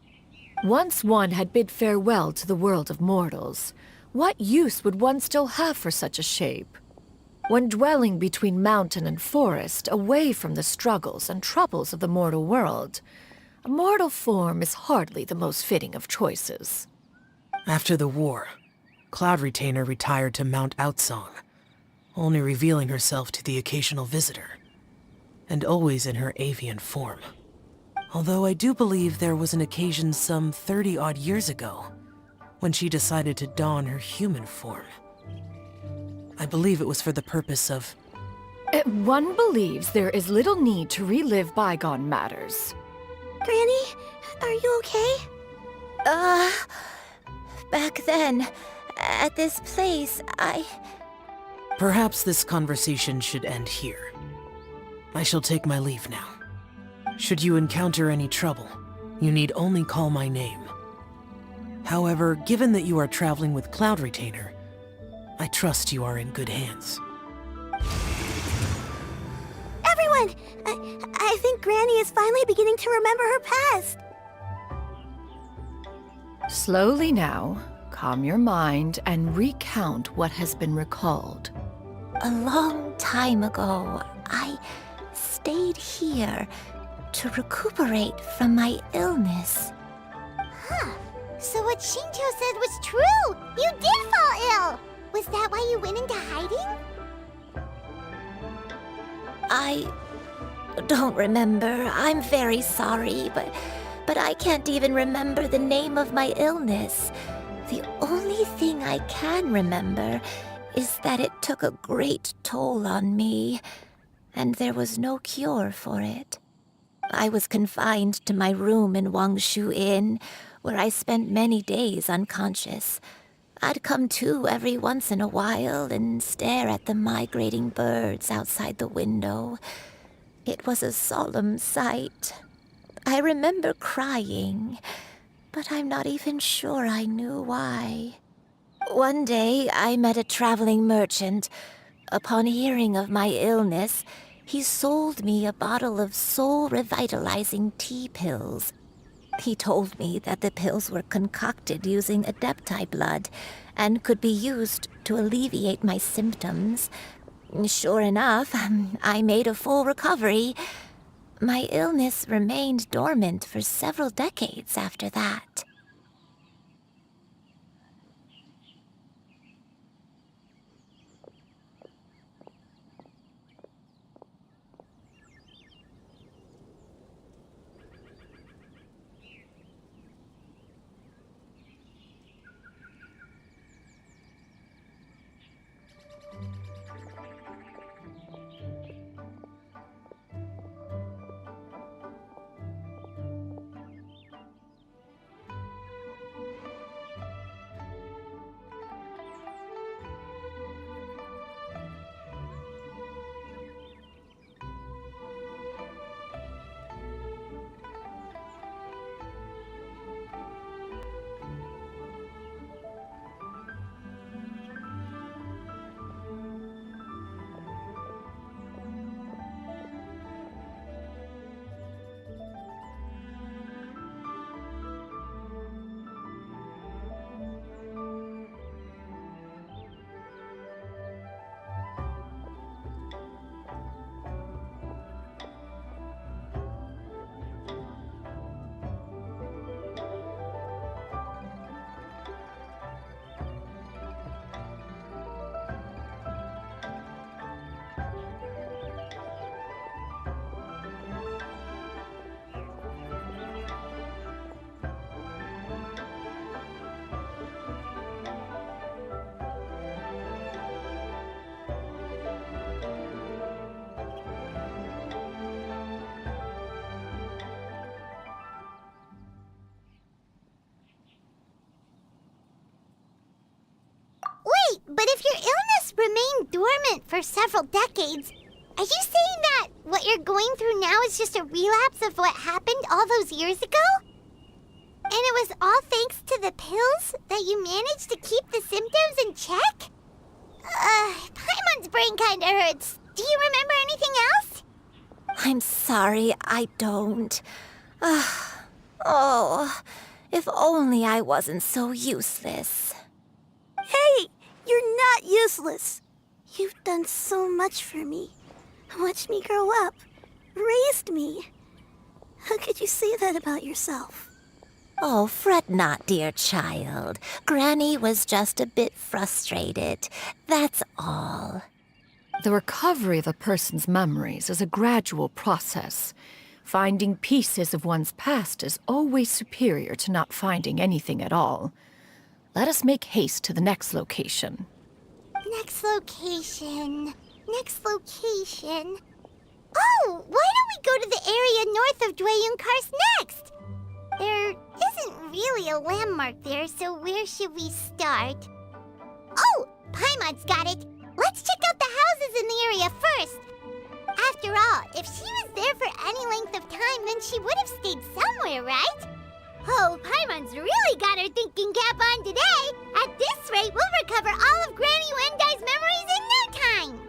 Once one had bid farewell to the world of mortals, what use would one still have for such a shape? When dwelling between mountain and forest, away from the struggles and troubles of the mortal world, a mortal form is hardly the most fitting of choices. After the war, Cloud Retainer retired to Mount Outsong, only revealing herself to the occasional visitor, and always in her avian form. Although I do believe there was an occasion some 30-odd years ago when she decided to don her human form. I believe it was for the purpose of... One believes there is little need to relive bygone matters. Granny, are you okay? Back then, at this place, Perhaps this conversation should end here. I shall take my leave now. Should you encounter any trouble, you need only call my name. However, given that you are traveling with Cloud Retainer, I trust you are in good hands. Everyone! I think Granny is finally beginning to remember her past. Slowly now, calm your mind and recount what has been recalled. a long time ago, I stayed here to recuperate from my illness. Huh. So what Shinto said was true! You did fall ill! Was that why you went into hiding? I don't remember. I'm very sorry, but I can't even remember the name of my illness. The only thing I can remember is that it took a great toll on me, and there was no cure for it. I was confined to my room in Wangshu Inn, where I spent many days unconscious. I'd come to every once in a while and stare at the migrating birds outside the window. It was a solemn sight. I remember crying, but I'm not even sure I knew why. One day, I met a traveling merchant. Upon hearing of my illness, he sold me a bottle of soul-revitalizing tea pills. He told me that the pills were concocted using Adepti blood and could be used to alleviate my symptoms. Sure enough, I made a full recovery. My illness remained dormant for several decades after that. But if your illness remained dormant for several decades, are you saying that what you're going through now is just a relapse of what happened all those years ago? And it was all thanks to the pills that you managed to keep the symptoms in check? Paimon's brain kinda hurts. Do you remember anything else? I'm sorry, I don't. Oh, if only I wasn't so useless. Hey, you're not useless. You've done so much for me. Watched me grow up. Raised me. How could you say that about yourself? Oh, fret not, dear child. Granny was just a bit frustrated. That's all. The recovery of a person's memories is a gradual process. Finding pieces of one's past is always superior to not finding anything at all. Let us make haste to the next location. Next location. Next location. Oh, why don't we go to the area north of Dwayunkars next? There isn't really a landmark there, so where should we start? Oh, Paimon's got it. Let's check out the houses in the area first. After all, if she was there for any length of time, then she would have stayed somewhere, right? Oh, Paimon's really got her thinking cap on today. At this rate, we'll recover all of Granny Wendai's memories in no time.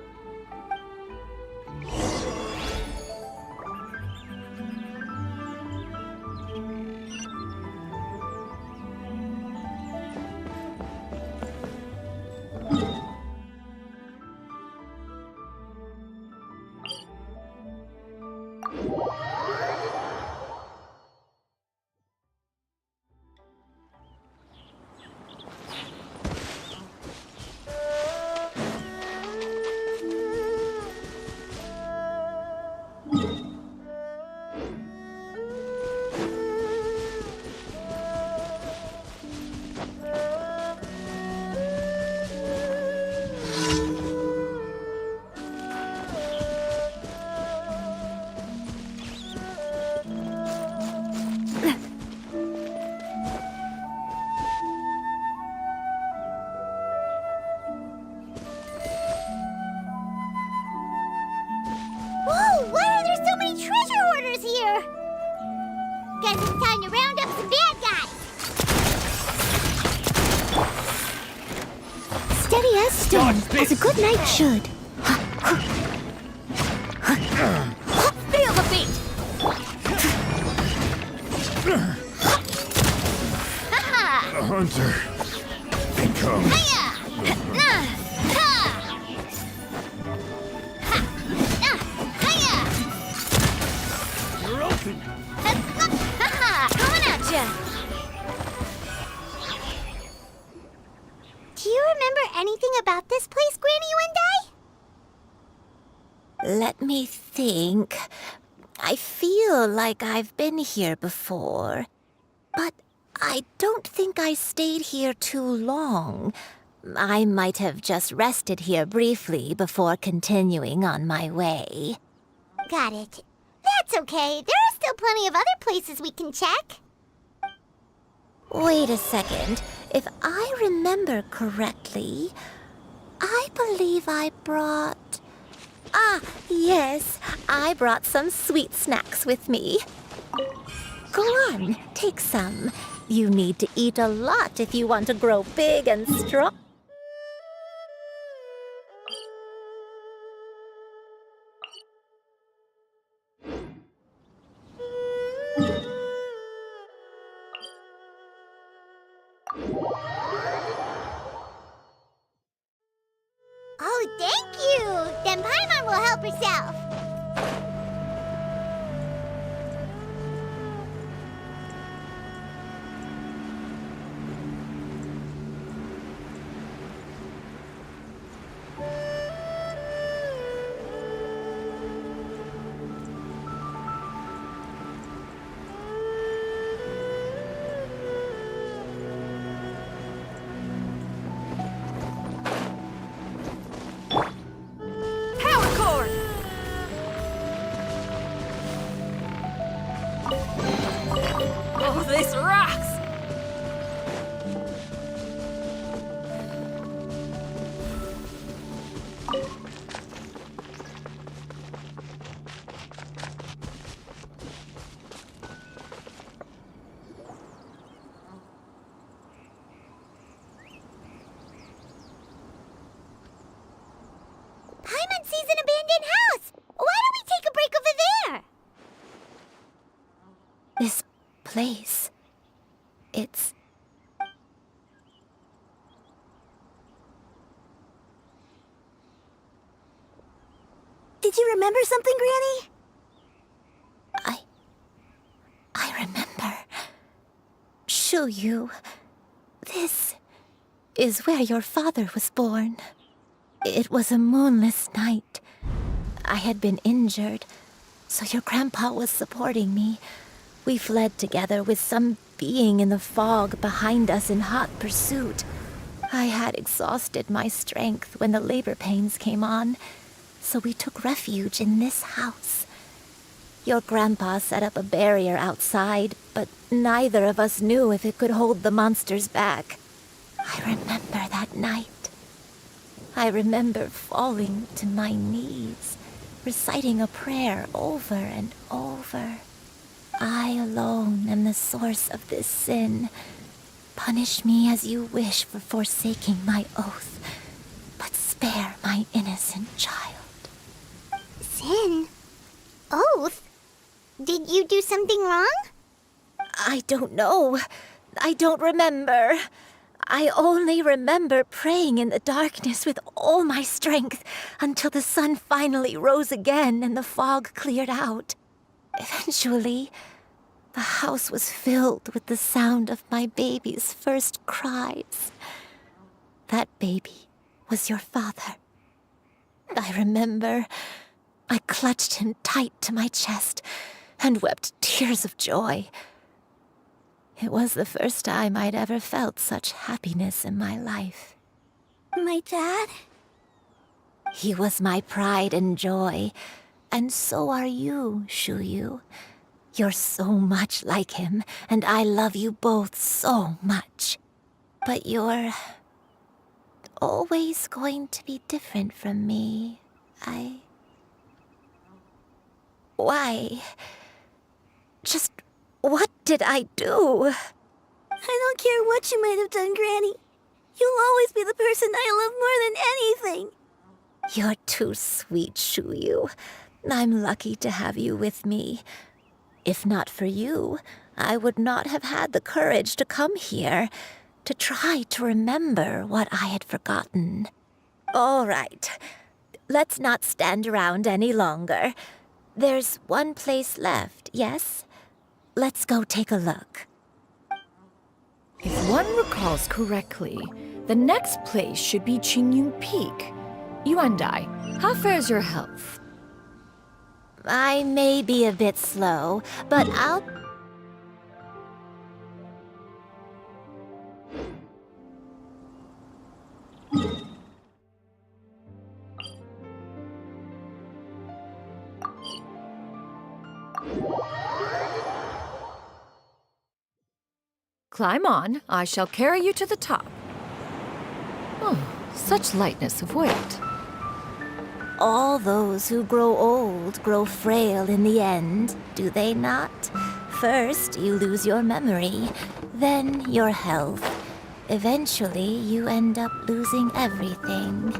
Whoa, why are there so many treasure hoarders here? Guess it's time to round up some bad guys. Steady as stone, as a good knight should. Feel the beat! The hunter. Become. You're open. Coming at ya! Do you remember anything about this place, Granny Wendai? Let me think. I feel like I've been here before, but I don't think I stayed here too long. I might have just rested here briefly before continuing on my way. Got it. That's okay. There are still plenty of other places we can check. Wait a second. If I remember correctly, I believe I brought... Ah, yes. I brought some sweet snacks with me. Go on, take some. You need to eat a lot if you want to grow big and strong. Oh, thank you! Then Paimon will help herself. Oh, this rocks! This place. It's... Did you remember something, Granny? I remember. Shuyu. This is where your father was born. It was a moonless night. I had been injured, so your grandpa was supporting me. We fled together with some being in the fog behind us in hot pursuit. I had exhausted my strength when the labor pains came on, so we took refuge in this house. Your grandpa set up a barrier outside, but neither of us knew if it could hold the monsters back. I remember that night. I remember falling to my knees, reciting a prayer over and over. I alone am the source of this sin. Punish me as you wish for forsaking my oath, but spare my innocent child. Sin? Oath? Did you do something wrong? I don't know. I don't remember. I only remember praying in the darkness with all my strength until the sun finally rose again and the fog cleared out. Eventually, the house was filled with the sound of my baby's first cries. That baby was your father. I remember I clutched him tight to my chest and wept tears of joy. It was the first time I'd ever felt such happiness in my life. My dad? He was my pride and joy, and so are you, Shuyu. You're so much like him, and I love you both so much. But you're always going to be different from me. Why? Just what did I do? I don't care what you might have done, Granny. You'll always be the person I love more than anything. You're too sweet, Shuyu. I'm lucky to have you with me. If not for you, I would not have had the courage to come here, to try to remember what I had forgotten. All right, let's not stand around any longer. There's one place left, yes? Let's go take a look. If one recalls correctly, the next place should be Qingyun Peak. Yuandai, how fares your health? I may be a bit slow, but I'll... Climb on, I shall carry you to the top. Oh, such lightness of weight. All those who grow old grow frail in the end, do they not? First, you lose your memory, then your health. Eventually, you end up losing everything.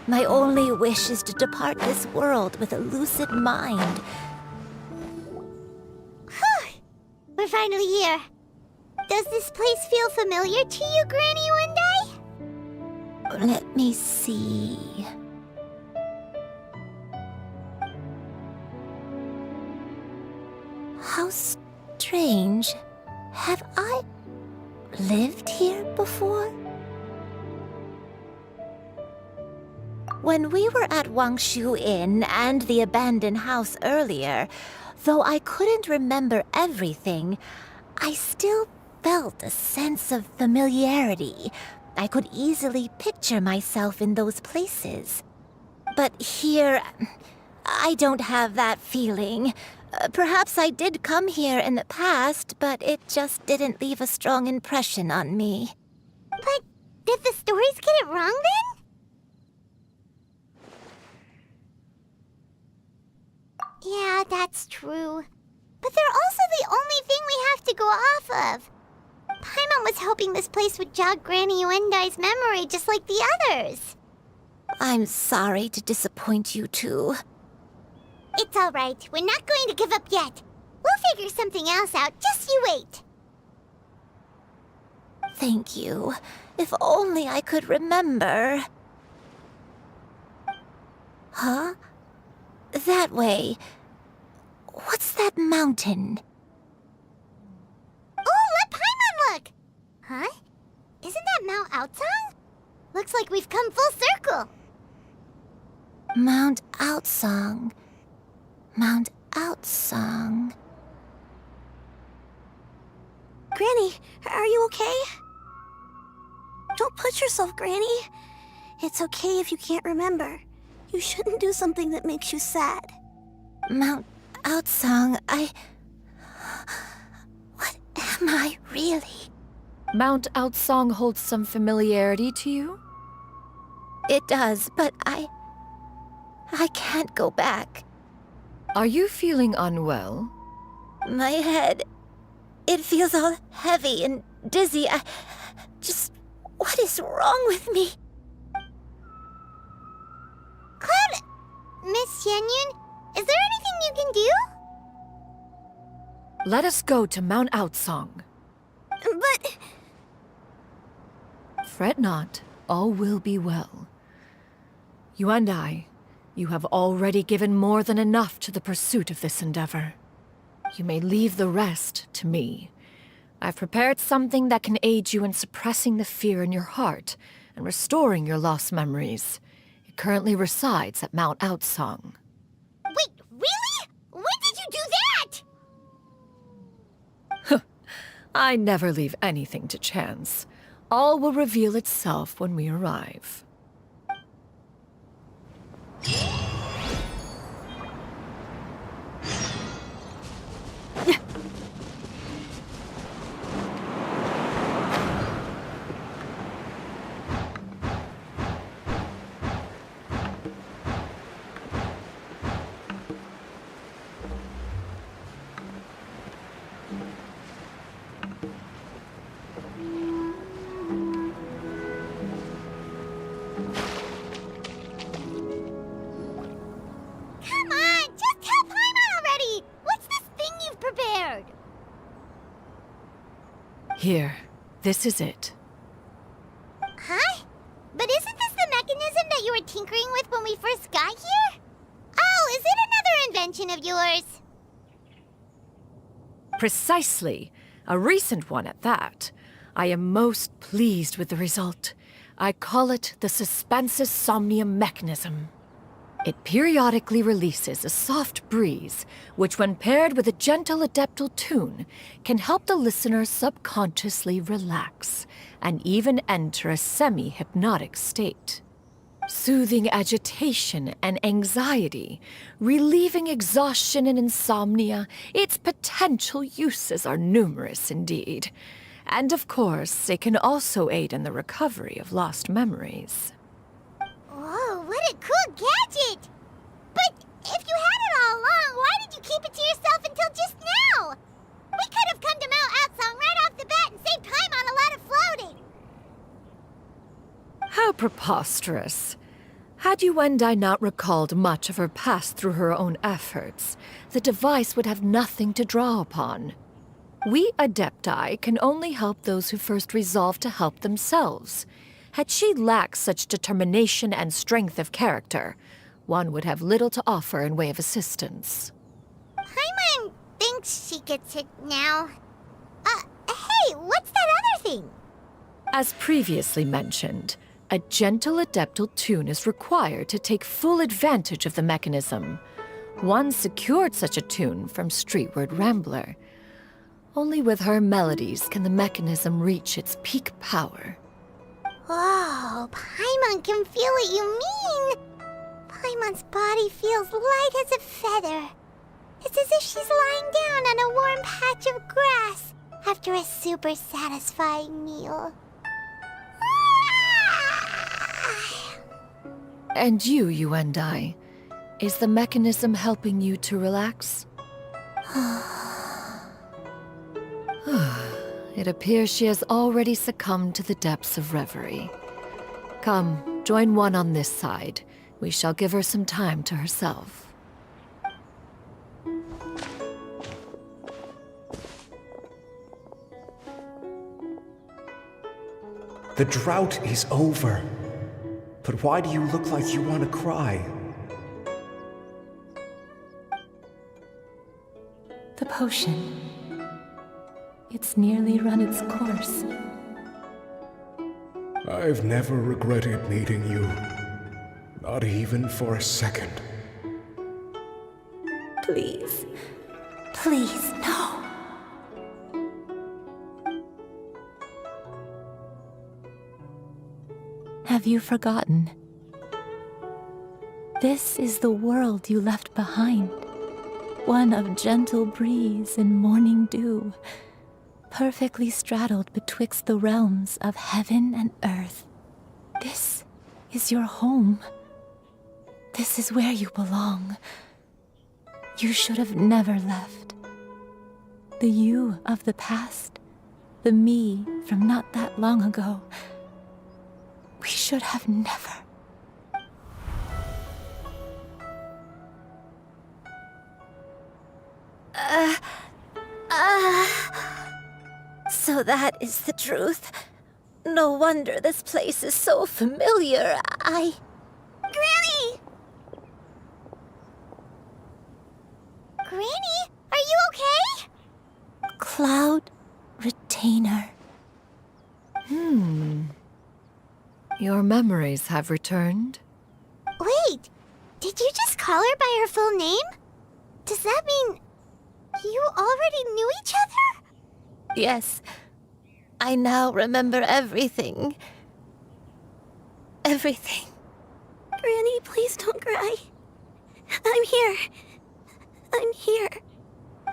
My only wish is to depart this world with a lucid mind. We're finally here. Does this place feel familiar to you, Granny Yuandai? Let me see... How strange. Have I lived here before? When we were at Wangshu Inn and the abandoned house earlier, though I couldn't remember everything, I still felt a sense of familiarity. I could easily picture myself in those places. But here, I don't have that feeling. Perhaps I did come here in the past, but it just didn't leave a strong impression on me. But did the stories get it wrong then? Yeah, that's true. But they're also the only thing we have to go off of. Paimon was hoping this place would jog Granny Yuandai's memory just like the others. I'm sorry to disappoint you two. It's all right. We're not going to give up yet. We'll figure something else out. Just you wait. Thank you. If only I could remember. Huh? That way. What's that mountain? Oh, let Paimon look! Huh? Isn't that Mount Outsong? Looks like we've come full circle. Mount Outsong. Mount Outsong. Granny, are you okay? Don't push yourself, Granny. It's okay if you can't remember. You shouldn't do something that makes you sad. Mount Outsong, What am I really? Mount Outsong holds some familiarity to you? It does, but I can't go back. Are you feeling unwell? My head, it feels all heavy and dizzy. What is wrong with me? Cloud, Miss Yenyun, is there anything you can do? Let us go to Mount Outsong. But... Fret not, all will be well. You and I, you have already given more than enough to the pursuit of this endeavor. You may leave the rest to me. I've prepared something that can aid you in suppressing the fear in your heart and restoring your lost memories. It currently resides at Mount Outsong. Wait, really? When did you do that? I never leave anything to chance. All will reveal itself when we arrive. Here, this is it. Huh? But isn't this the mechanism that you were tinkering with when we first got here? Oh, is it another invention of yours? Precisely. A recent one at that. I am most pleased with the result. I call it the Suspensus Somnium mechanism. It periodically releases a soft breeze, which when paired with a gentle adeptal tune, can help the listener subconsciously relax and even enter a semi-hypnotic state. Soothing agitation and anxiety, relieving exhaustion and insomnia, its potential uses are numerous indeed. And of course, it can also aid in the recovery of lost memories. Whoa, what a cool gadget! But if you had it all along, why did you keep it to yourself until just now? We could have come to Mount Outsong right off the bat and saved time on a lot of floating. How preposterous. Had you and I not recalled much of her past through her own efforts, the device would have nothing to draw upon. We Adepti can only help those who first resolve to help themselves. Had she lacked such determination and strength of character, one would have little to offer in way of assistance. Paimon thinks she gets it now. Hey, what's that other thing? As previously mentioned, a gentle adeptal tune is required to take full advantage of the mechanism. One secured such a tune from Streetward Rambler. Only with her melodies can the mechanism reach its peak power. Whoa, Paimon can feel what you mean. Paimon's body feels light as a feather. It's as if she's lying down on a warm patch of grass after a super satisfying meal. And you and I, is the mechanism helping you to relax? It appears she has already succumbed to the depths of reverie. Come, join one on this side. We shall give her some time to herself. The drought is over. But why do you look like you want to cry? The potion. It's nearly run its course. I've never regretted meeting you. Not even for a second. Please. Please, no. Have you forgotten? This is the world you left behind. One of gentle breeze and morning dew, perfectly straddled betwixt the realms of heaven and earth. This is your home. This is where you belong. You should have never left. The you of the past, the me from not that long ago. We should have never. So that is the truth. No wonder this place is so familiar. Granny! Granny, are you okay? Cloud Retainer. Your memories have returned? Wait, did you just call her by her full name? Does that mean you already knew each other? Yes. I now remember everything. Everything. Granny, please don't cry. I'm here. I'm here.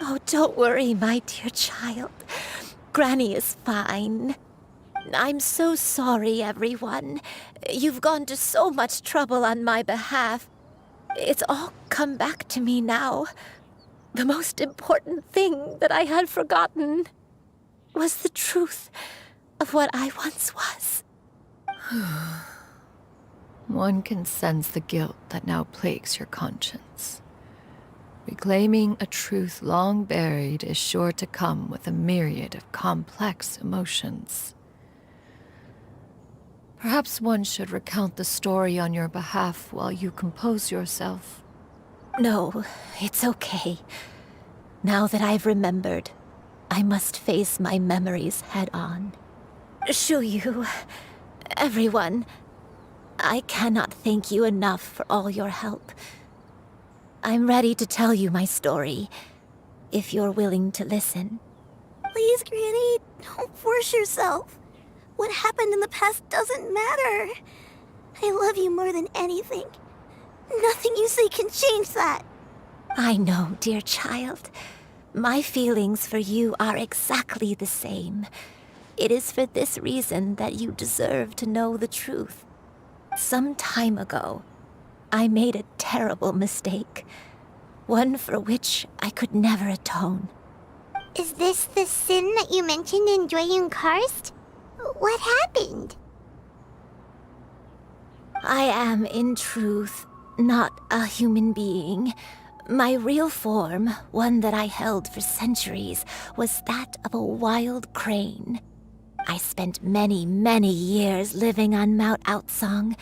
Oh, don't worry, my dear child. Granny is fine. I'm so sorry, everyone. You've gone to so much trouble on my behalf. It's all come back to me now. The most important thing that I had forgotten was the truth of what I once was. One can sense the guilt that now plagues your conscience. Reclaiming a truth long buried is sure to come with a myriad of complex emotions. Perhaps one should recount the story on your behalf while you compose yourself. No, it's okay. Now that I've remembered, I must face my memories head on. Shuyu, everyone, I cannot thank you enough for all your help. I'm ready to tell you my story, if you're willing to listen. Please, Granny, don't force yourself. What happened in the past doesn't matter. I love you more than anything. Nothing you say can change that. I know, dear child. My feelings for you are exactly the same. It is for this reason that you deserve to know the truth. Some time ago, I made a terrible mistake. One for which I could never atone. Is this the sin that you mentioned in Joyun Karst? What happened? I am, in truth, not a human being. My real form, one that I held for centuries, was that of a wild crane. I spent many, many years living on Mount Outsong,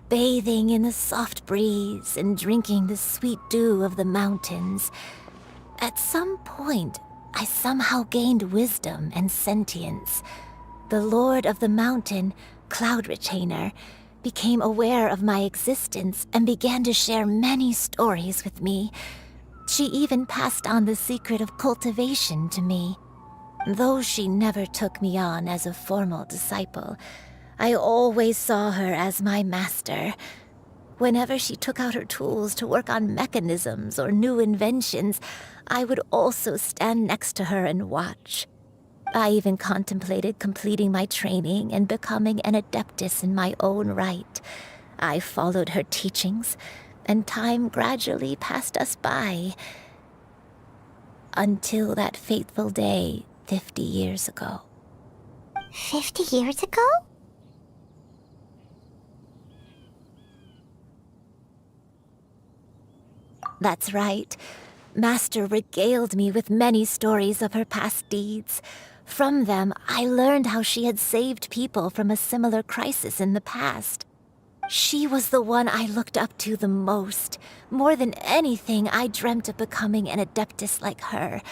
bathing in the soft breeze and drinking the sweet dew of the mountains. At some point, I somehow gained wisdom and sentience. The Lord of the Mountain, Cloud Retainer, became aware of my existence and began to share many stories with me. She even passed on the secret of cultivation to me. Though she never took me on as a formal disciple, I always saw her as my master. Whenever she took out her tools to work on mechanisms or new inventions, I would also stand next to her and watch. I even contemplated completing my training and becoming an adeptus in my own right. I followed her teachings, and time gradually passed us by. Until that fateful day 50 years ago. 50 years ago? That's right. Master regaled me with many stories of her past deeds. From them, I learned how she had saved people from a similar crisis in the past. She was the one I looked up to the most. More than anything, I dreamt of becoming an adeptus like her.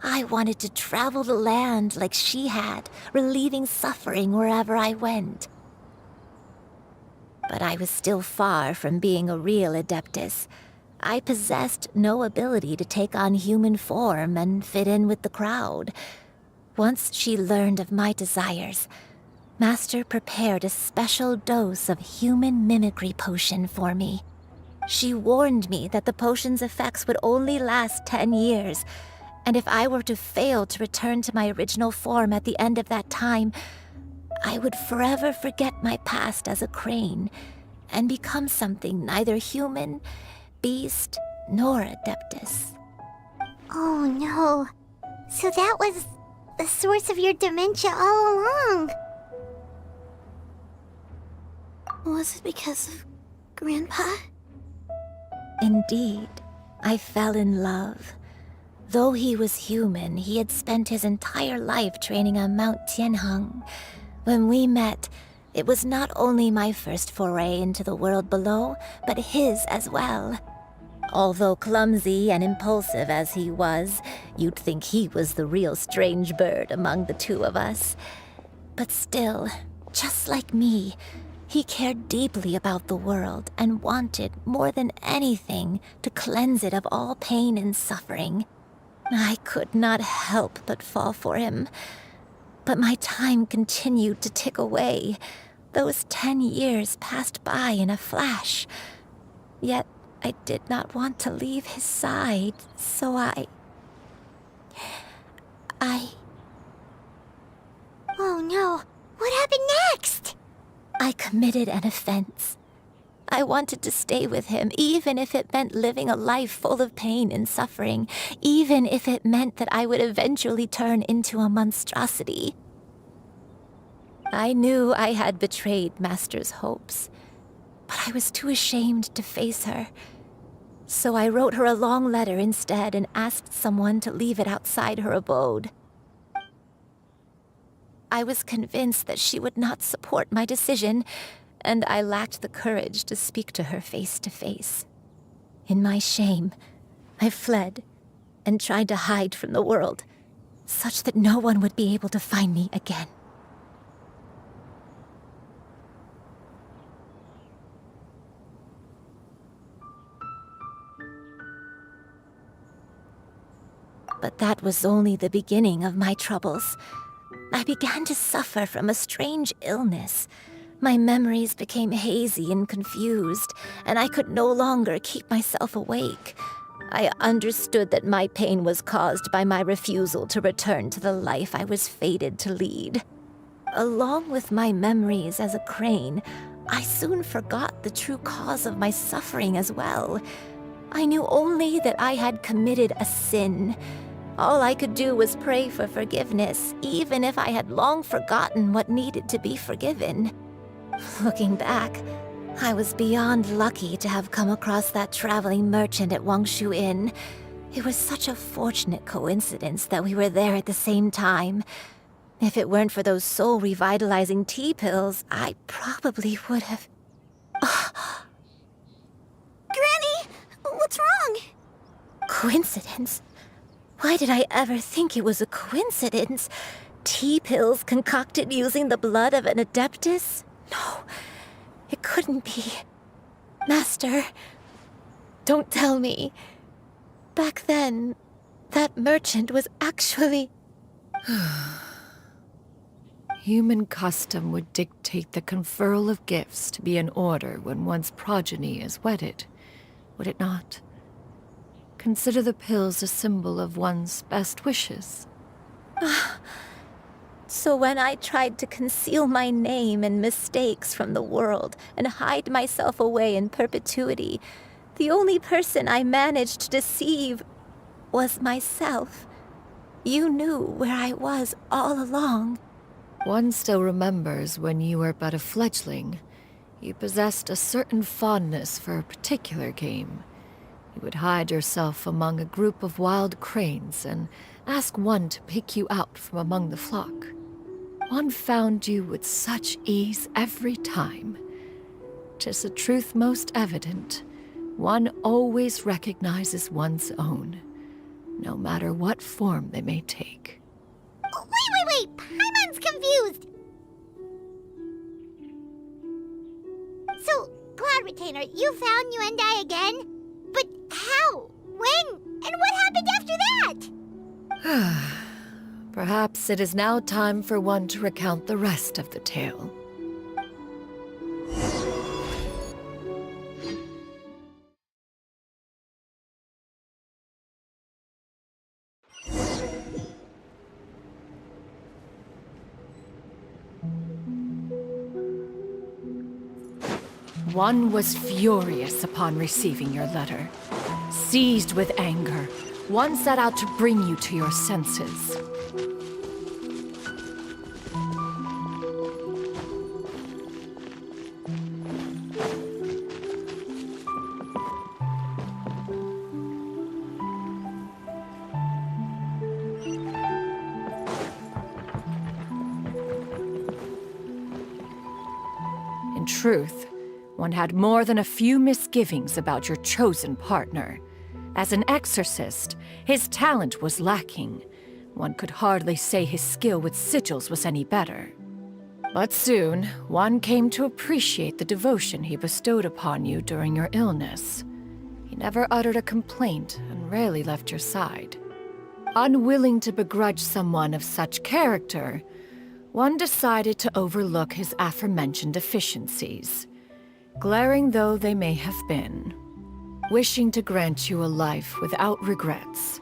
I wanted to travel the land like she had, relieving suffering wherever I went. But I was still far from being a real adeptus. I possessed no ability to take on human form and fit in with the crowd. Once she learned of my desires, Master prepared a special dose of human mimicry potion for me. She warned me that the potion's effects would only last 10 years, and if I were to fail to return to my original form at the end of that time, I would forever forget my past as a crane and become something neither human, beast, nor adeptus. Oh no. So that was the source of your dementia all along. Was it because of Grandpa? Indeed, I fell in love. Though he was human, he had spent his entire life training on Mount Tianheng. When we met, it was not only my first foray into the world below, but his as well. Although clumsy and impulsive as he was, you'd think he was the real strange bird among the two of us. But still, just like me, he cared deeply about the world and wanted, more than anything, to cleanse it of all pain and suffering. I could not help but fall for him. But my time continued to tick away. Those 10 years passed by in a flash. Yet I did not want to leave his side, so I... Oh no. What happened next? I committed an offense. I wanted to stay with him, even if it meant living a life full of pain and suffering, even if it meant that I would eventually turn into a monstrosity. I knew I had betrayed Master's hopes, but I was too ashamed to face her. So I wrote her a long letter instead and asked someone to leave it outside her abode. I was convinced that she would not support my decision, and I lacked the courage to speak to her face to face. In my shame, I fled and tried to hide from the world, such that no one would be able to find me again. But that was only the beginning of my troubles. I began to suffer from a strange illness. My memories became hazy and confused, and I could no longer keep myself awake. I understood that my pain was caused by my refusal to return to the life I was fated to lead. Along with my memories as a crane, I soon forgot the true cause of my suffering as well. I knew only that I had committed a sin. All I could do was pray for forgiveness, even if I had long forgotten what needed to be forgiven. Looking back, I was beyond lucky to have come across that traveling merchant at Wangshu Inn. It was such a fortunate coincidence that we were there at the same time. If it weren't for those soul-revitalizing tea pills, I probably would have... Granny! What's wrong? Coincidence? Why did I ever think it was a coincidence? Tea pills concocted using the blood of an adeptus? No, it couldn't be. Master, don't tell me. Back then, that merchant was actually... Human custom would dictate the conferral of gifts to be in order when one's progeny is wedded, would it not? Consider the pills a symbol of one's best wishes. So when I tried to conceal my name and mistakes from the world and hide myself away in perpetuity, the only person I managed to deceive was myself. You knew where I was all along. One still remembers when you were but a fledgling. You possessed a certain fondness for a particular game. You would hide yourself among a group of wild cranes and ask one to pick you out from among the flock. One found you with such ease every time. 'Tis a truth most evident. One always recognizes one's own, no matter what form they may take. Oh, wait! Paimon's confused! So, Cloud Retainer, you found Yuendai again? But how? When? And what happened after that? Perhaps it is now time for one to recount the rest of the tale. One was furious upon receiving your letter. Seized with anger, one set out to bring you to your senses. In truth, one had more than a few misgivings about your chosen partner. As an exorcist, his talent was lacking. One could hardly say his skill with sigils was any better. But soon, one came to appreciate the devotion he bestowed upon you during your illness. He never uttered a complaint and rarely left your side. Unwilling to begrudge someone of such character, one decided to overlook his aforementioned deficiencies, glaring though they may have been. Wishing to grant you a life without regrets,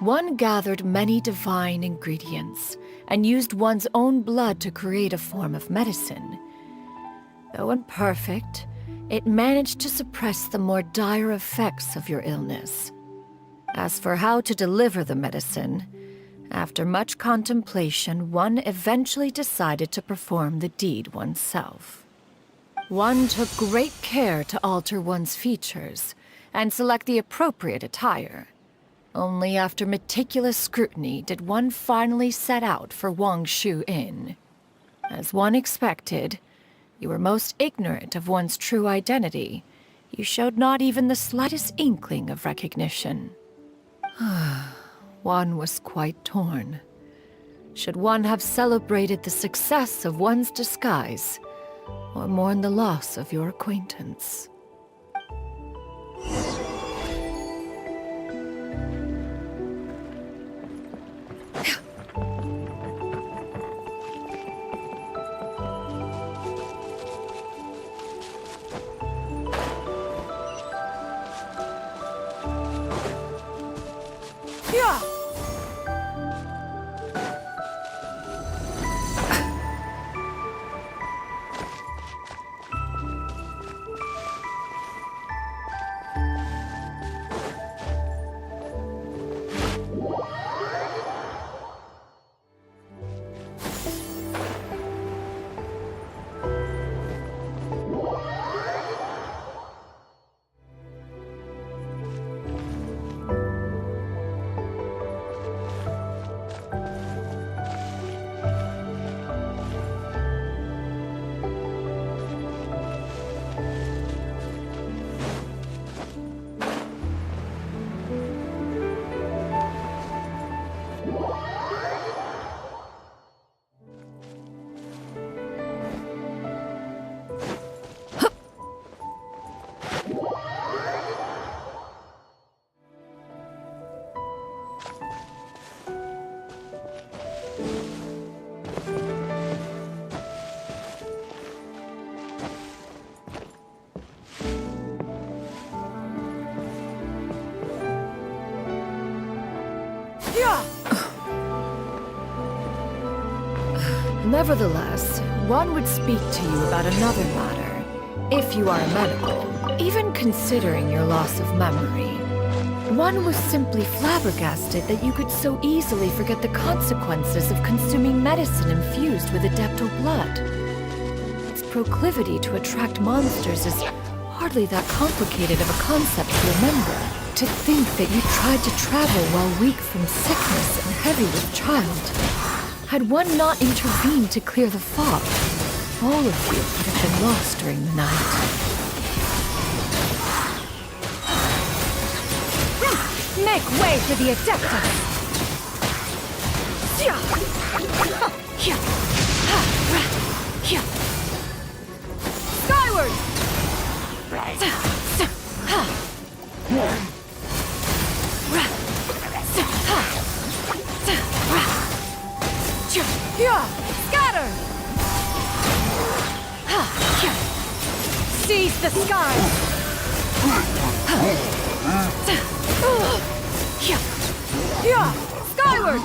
one gathered many divine ingredients and used one's own blood to create a form of medicine. Though imperfect, it managed to suppress the more dire effects of your illness. As for how to deliver the medicine, after much contemplation, one eventually decided to perform the deed oneself. One took great care to alter one's features and select the appropriate attire. Only after meticulous scrutiny did one finally set out for Wangshu Inn. As one expected, you were most ignorant of one's true identity. You showed not even the slightest inkling of recognition. One was quite torn. Should one have celebrated the success of one's disguise, or mourn the loss of your acquaintance? Nevertheless, one would speak to you about another matter, if you are amenable, even considering your loss of memory. One was simply flabbergasted that you could so easily forget the consequences of consuming medicine infused with adeptal blood. Its proclivity to attract monsters is hardly that complicated of a concept to remember. To think that you tried to travel while weak from sickness and heavy with child. Had one not intervened to clear the fog, all of you would have been lost during the night. Make way for the Adeptus! Skyward! Scatter! Seize the skies! Skyward!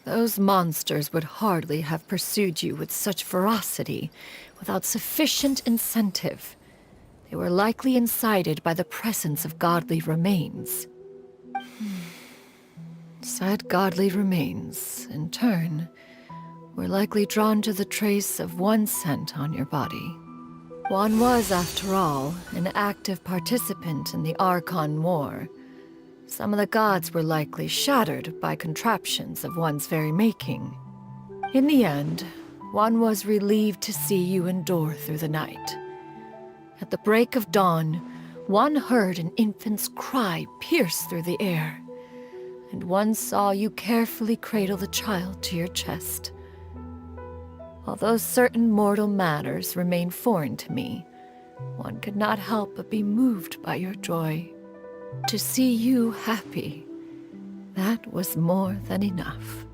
Those monsters would hardly have pursued you with such ferocity without sufficient incentive. They were likely incited by the presence of godly remains. Said godly remains, in turn, were likely drawn to the trace of one scent on your body. One was, after all, an active participant in the Archon War. Some of the gods were likely shattered by contraptions of one's very making. In the end, one was relieved to see you endure through the night. At the break of dawn, one heard an infant's cry pierce through the air, and one saw you carefully cradle the child to your chest. Although certain mortal matters remain foreign to me, one could not help but be moved by your joy. To see you happy, that was more than enough.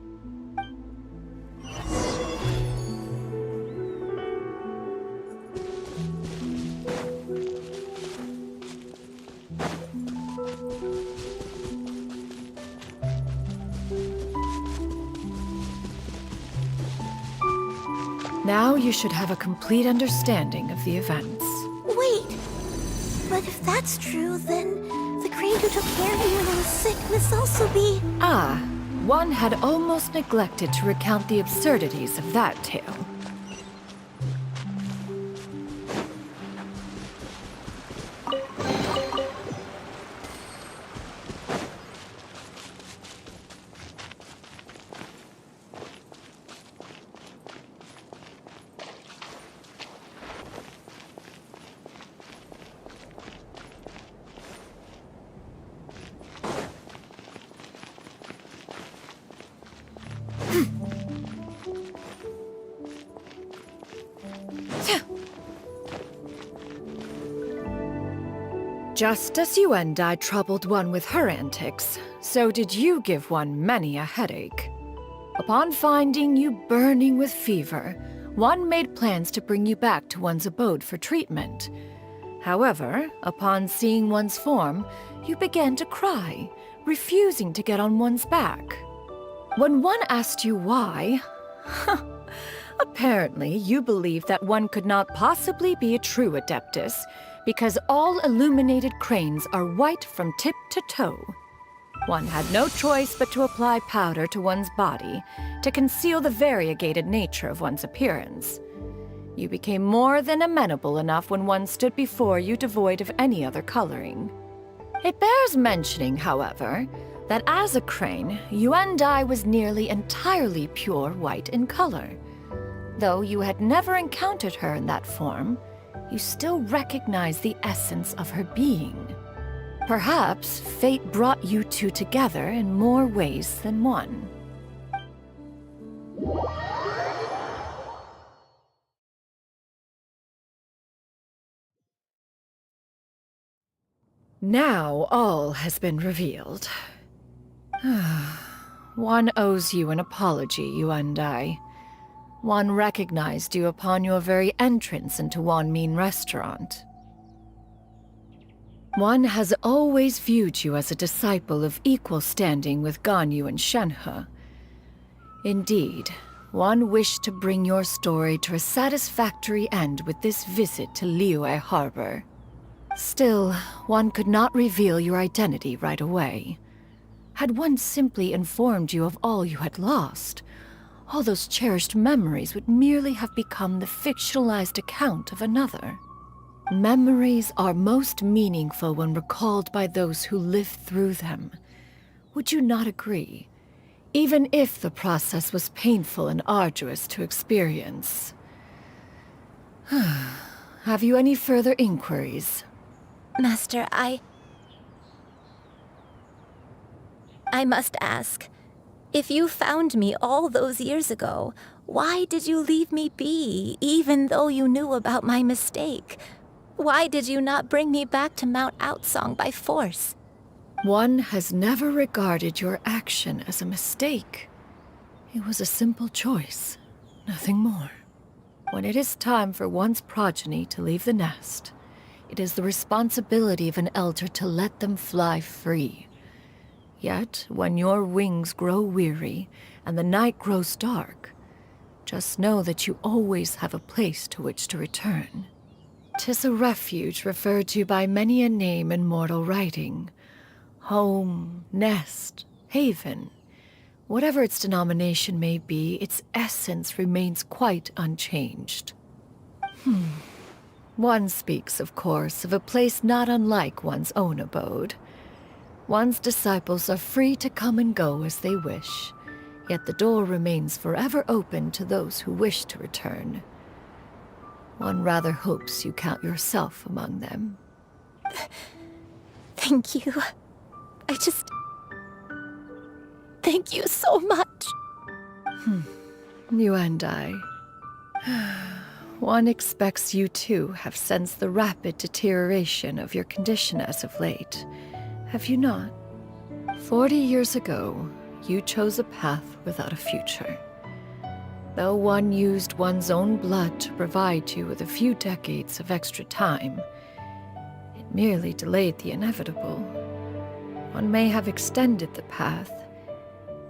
Now you should have a complete understanding of the events. Wait! But if that's true, then the crane who took care of me when I was sick must also be... Ah, one had almost neglected to recount the absurdities of that tale. Just as you and I troubled one with her antics, so did you give one many a headache. Upon finding you burning with fever, one made plans to bring you back to one's abode for treatment. However, upon seeing one's form, you began to cry, refusing to get on one's back. When one asked you why, apparently you believed that one could not possibly be a true Adeptus, because all illuminated cranes are white from tip to toe. One had no choice but to apply powder to one's body to conceal the variegated nature of one's appearance. You became more than amenable enough when one stood before you devoid of any other coloring. It bears mentioning, however, that as a crane, you and I was nearly entirely pure white in color. Though you had never encountered her in that form, you still recognize the essence of her being. Perhaps fate brought you two together in more ways than one. Now all has been revealed. One owes you an apology, you and I. One recognized you upon your very entrance into Wanmin restaurant. One has always viewed you as a disciple of equal standing with Ganyu and Shenhe. Indeed, one wished to bring your story to a satisfactory end with this visit to Liyue Harbor. Still, one could not reveal your identity right away. Had one simply informed you of all you had lost, all those cherished memories would merely have become the fictionalized account of another. Memories are most meaningful when recalled by those who lived through them. Would you not agree? Even if the process was painful and arduous to experience. Have you any further inquiries? Master, I must ask. If you found me all those years ago, why did you leave me be, even though you knew about my mistake? Why did you not bring me back to Mount Outsong by force? One has never regarded your action as a mistake. It was a simple choice, nothing more. When it is time for one's progeny to leave the nest, it is the responsibility of an elder to let them fly free. Yet, when your wings grow weary and the night grows dark, just know that you always have a place to which to return. 'Tis a refuge referred to by many a name in mortal writing. Home, nest, haven. Whatever its denomination may be, its essence remains quite unchanged. One speaks, of course, of a place not unlike one's own abode. One's disciples are free to come and go as they wish, yet the door remains forever open to those who wish to return. One rather hopes you count yourself among them. Thank you. Thank you so much. You and I. One expects you too have sensed the rapid deterioration of your condition as of late. Have you not? 40 years ago, you chose a path without a future. Though one used one's own blood to provide you with a few decades of extra time, it merely delayed the inevitable. One may have extended the path,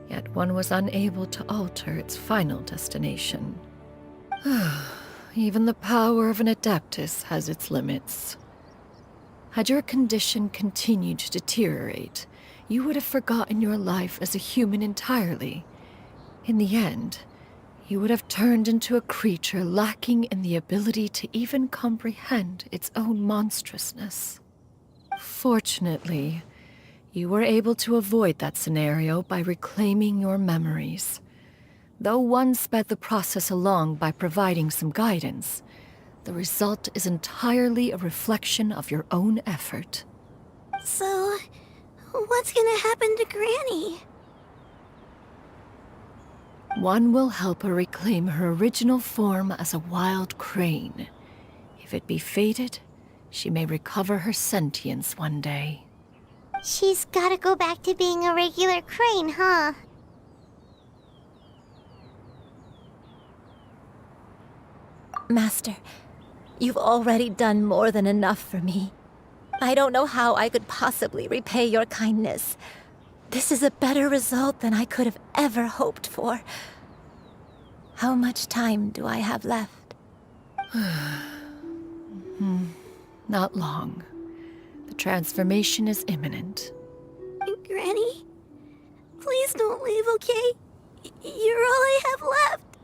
yet one was unable to alter its final destination. Even the power of an adeptus has its limits. Had your condition continued to deteriorate, you would have forgotten your life as a human entirely. In the end, you would have turned into a creature lacking in the ability to even comprehend its own monstrousness. Fortunately, you were able to avoid that scenario by reclaiming your memories. Though one sped the process along by providing some guidance, the result is entirely a reflection of your own effort. So, what's gonna happen to Granny? One will help her reclaim her original form as a wild crane. If it be fated, she may recover her sentience one day. She's gotta go back to being a regular crane, huh? Master, you've already done more than enough for me. I don't know how I could possibly repay your kindness. This is a better result than I could have ever hoped for. How much time do I have left? Not long. The transformation is imminent. Granny, please don't leave, okay? You're all I have left.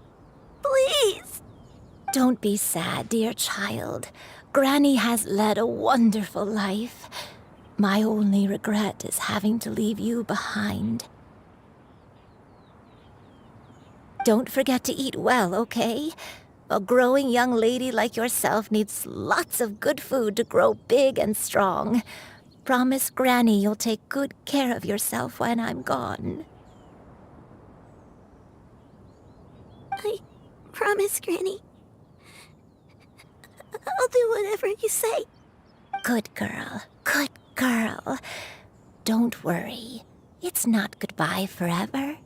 Please. Don't be sad, dear child. Granny has led a wonderful life. My only regret is having to leave you behind. Don't forget to eat well, okay? A growing young lady like yourself needs lots of good food to grow big and strong. Promise Granny you'll take good care of yourself when I'm gone. I promise, Granny. I'll do whatever you say. Good girl. Good girl. Don't worry. It's not goodbye forever.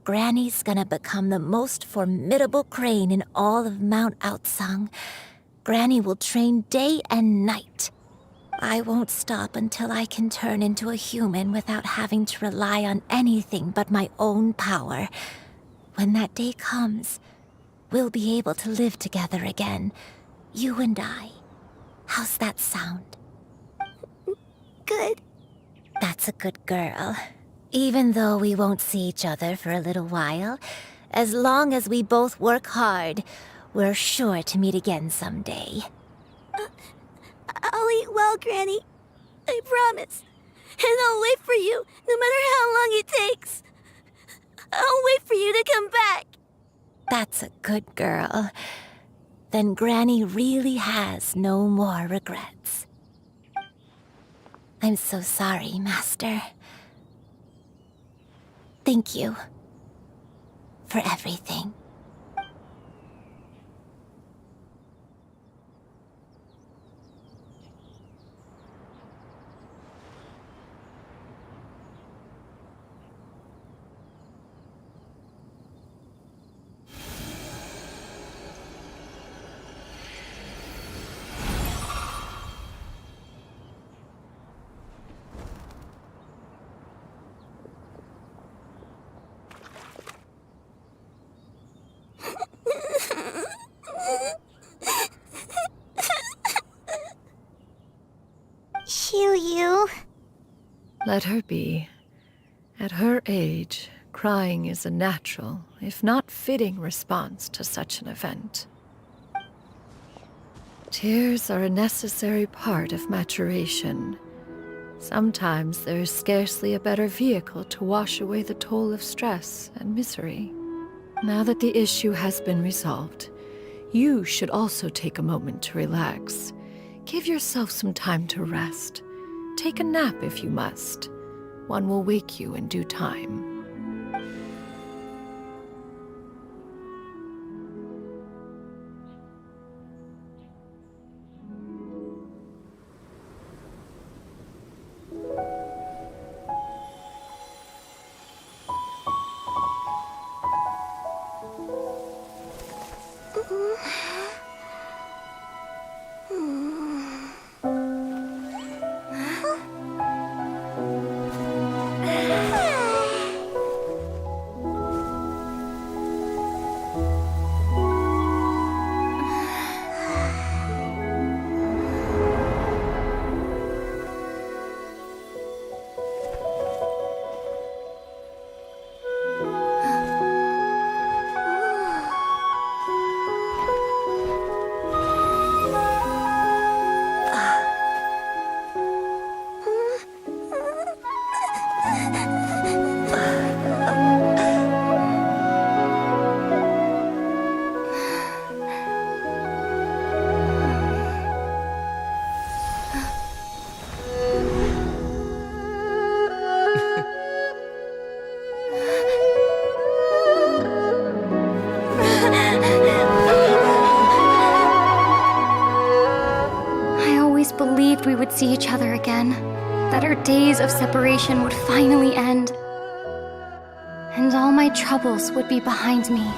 Granny's gonna become the most formidable crane in all of Mount Outsong. Granny will train day and night. I won't stop until I can turn into a human without having to rely on anything but my own power. When that day comes, we'll be able to live together again. You and I. How's that sound? Good. That's a good girl. Even though we won't see each other for a little while, as long as we both work hard, we're sure to meet again someday. I'll eat well, Granny. I promise. And I'll wait for you, no matter how long it takes. I'll wait for you to come back. That's a good girl. Then Granny really has no more regrets. I'm so sorry, Master. Thank you for everything. Xiuyu. Let her be. At her age, crying is a natural, if not fitting, response to such an event. Tears are a necessary part of maturation. Sometimes there is scarcely a better vehicle to wash away the toll of stress and misery. Now that the issue has been resolved, you should also take a moment to relax. Give yourself some time to rest. Take a nap if you must. One will wake you in due time. We would see each other again, that our days of separation would finally end, and all my troubles would be behind me.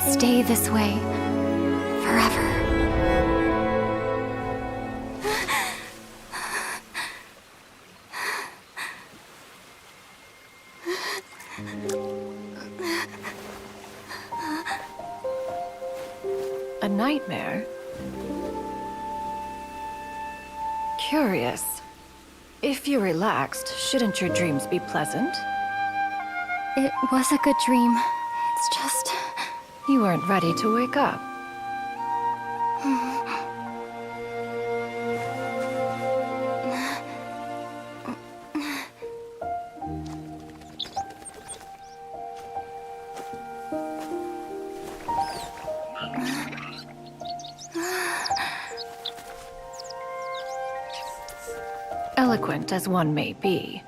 Stay this way forever. A nightmare? Curious. If you're relaxed, shouldn't your dreams be pleasant? It was a good dream. It's just... You weren't ready to wake up. Eloquent as one may be,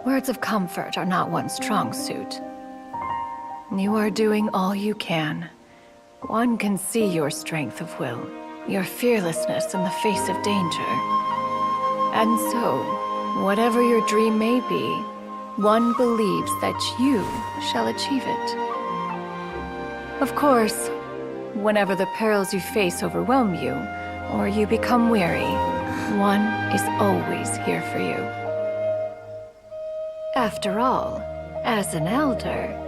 words of comfort are not one's strong suit. You are doing all you can. One can see your strength of will, your fearlessness in the face of danger. And so, whatever your dream may be, one believes that you shall achieve it. Of course, whenever the perils you face overwhelm you, or you become weary, one is always here for you. After all, as an elder,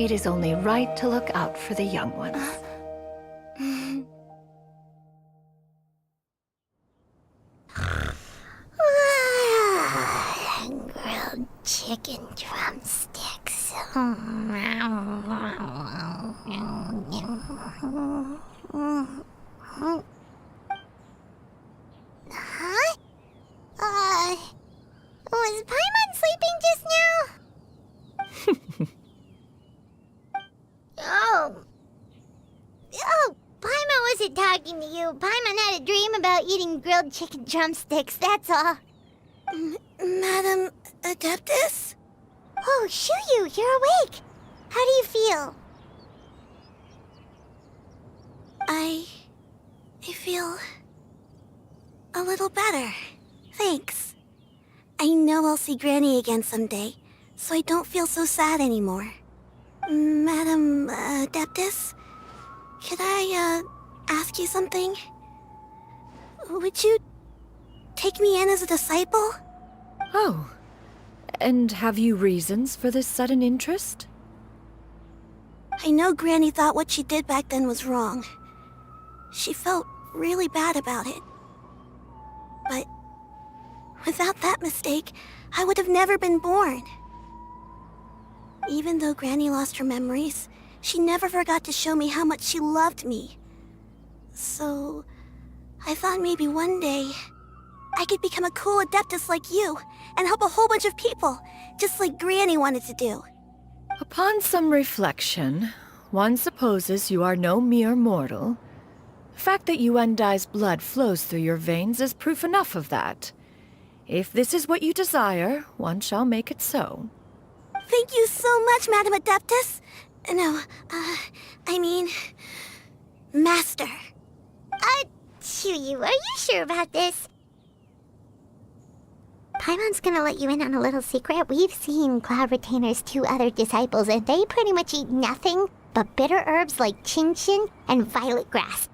It is only right to look out for the young ones. Grilled chicken drumsticks. Huh? Was Paimon sleeping just now? Oh, Paimon wasn't talking to you. Paimon had a dream about eating grilled chicken drumsticks, that's all. Madam Adeptus? Oh, Shuyu, you're awake. How do you feel? I feel a little better. Thanks. I know I'll see Granny again someday, so I don't feel so sad anymore. Madam Adeptus, could I ask you something? Would you take me in as a disciple? Oh, and have you reasons for this sudden interest? I know Granny thought what she did back then was wrong. She felt really bad about it. But without that mistake, I would have never been born. Even though Granny lost her memories, she never forgot to show me how much she loved me. So, I thought maybe one day I could become a cool Adeptus like you and help a whole bunch of people, just like Granny wanted to do. Upon some reflection, one supposes you are no mere mortal. The fact that Yuendai's blood flows through your veins is proof enough of that. If this is what you desire, one shall make it so. Thank you so much, Madam Adeptus. No, I mean, Master. Chuyu, are you sure about this? Paimon's gonna let you in on a little secret. We've seen Cloud Retainer's 2 other disciples, and they pretty much eat nothing but bitter herbs like chin-chin and violet grass.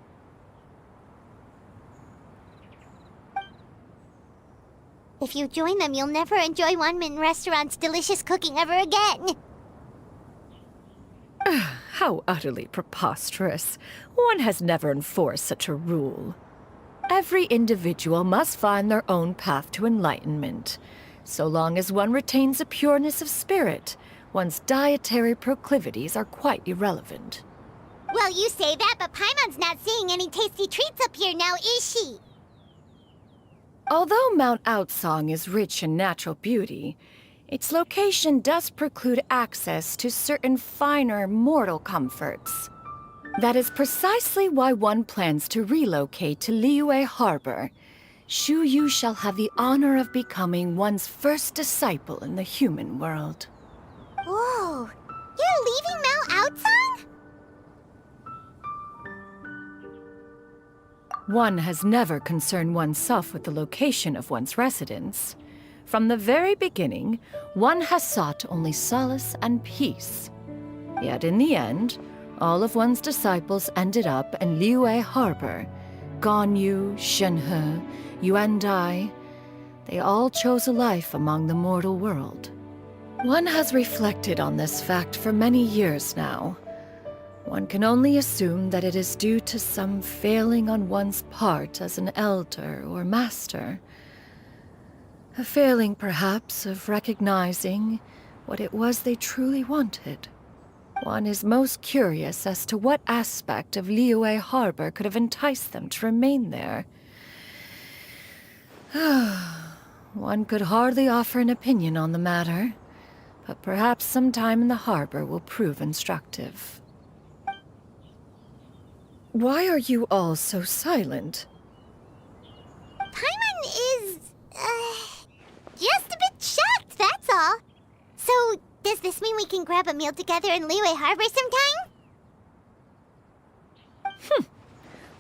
If you join them, you'll never enjoy Wanmin Restaurant's delicious cooking ever again. How utterly preposterous. One has never enforced such a rule. Every individual must find their own path to enlightenment. So long as one retains a pureness of spirit, one's dietary proclivities are quite irrelevant. Well, you say that, but Paimon's not seeing any tasty treats up here now, is she? Although Mount Outsong is rich in natural beauty, its location does preclude access to certain finer mortal comforts. That is precisely why one plans to relocate to Liyue Harbor. Shuyu shall have the honor of becoming one's first disciple in the human world. Whoa, you're leaving Mount Outsong? One has never concerned oneself with the location of one's residence. From the very beginning, one has sought only solace and peace. Yet in the end, all of one's disciples ended up in Liyue Harbor. Ganyu, Shenhe, Yuendai, they all chose a life among the mortal world. One has reflected on this fact for many years now. One can only assume that it is due to some failing on one's part as an elder or master. A failing, perhaps, of recognizing what it was they truly wanted. One is most curious as to what aspect of Liyue Harbor could have enticed them to remain there. One could hardly offer an opinion on the matter, but perhaps some time in the harbor will prove instructive. Why are you all so silent? Paimon is, just a bit shocked, that's all. So, does this mean we can grab a meal together in Liyue Harbor sometime?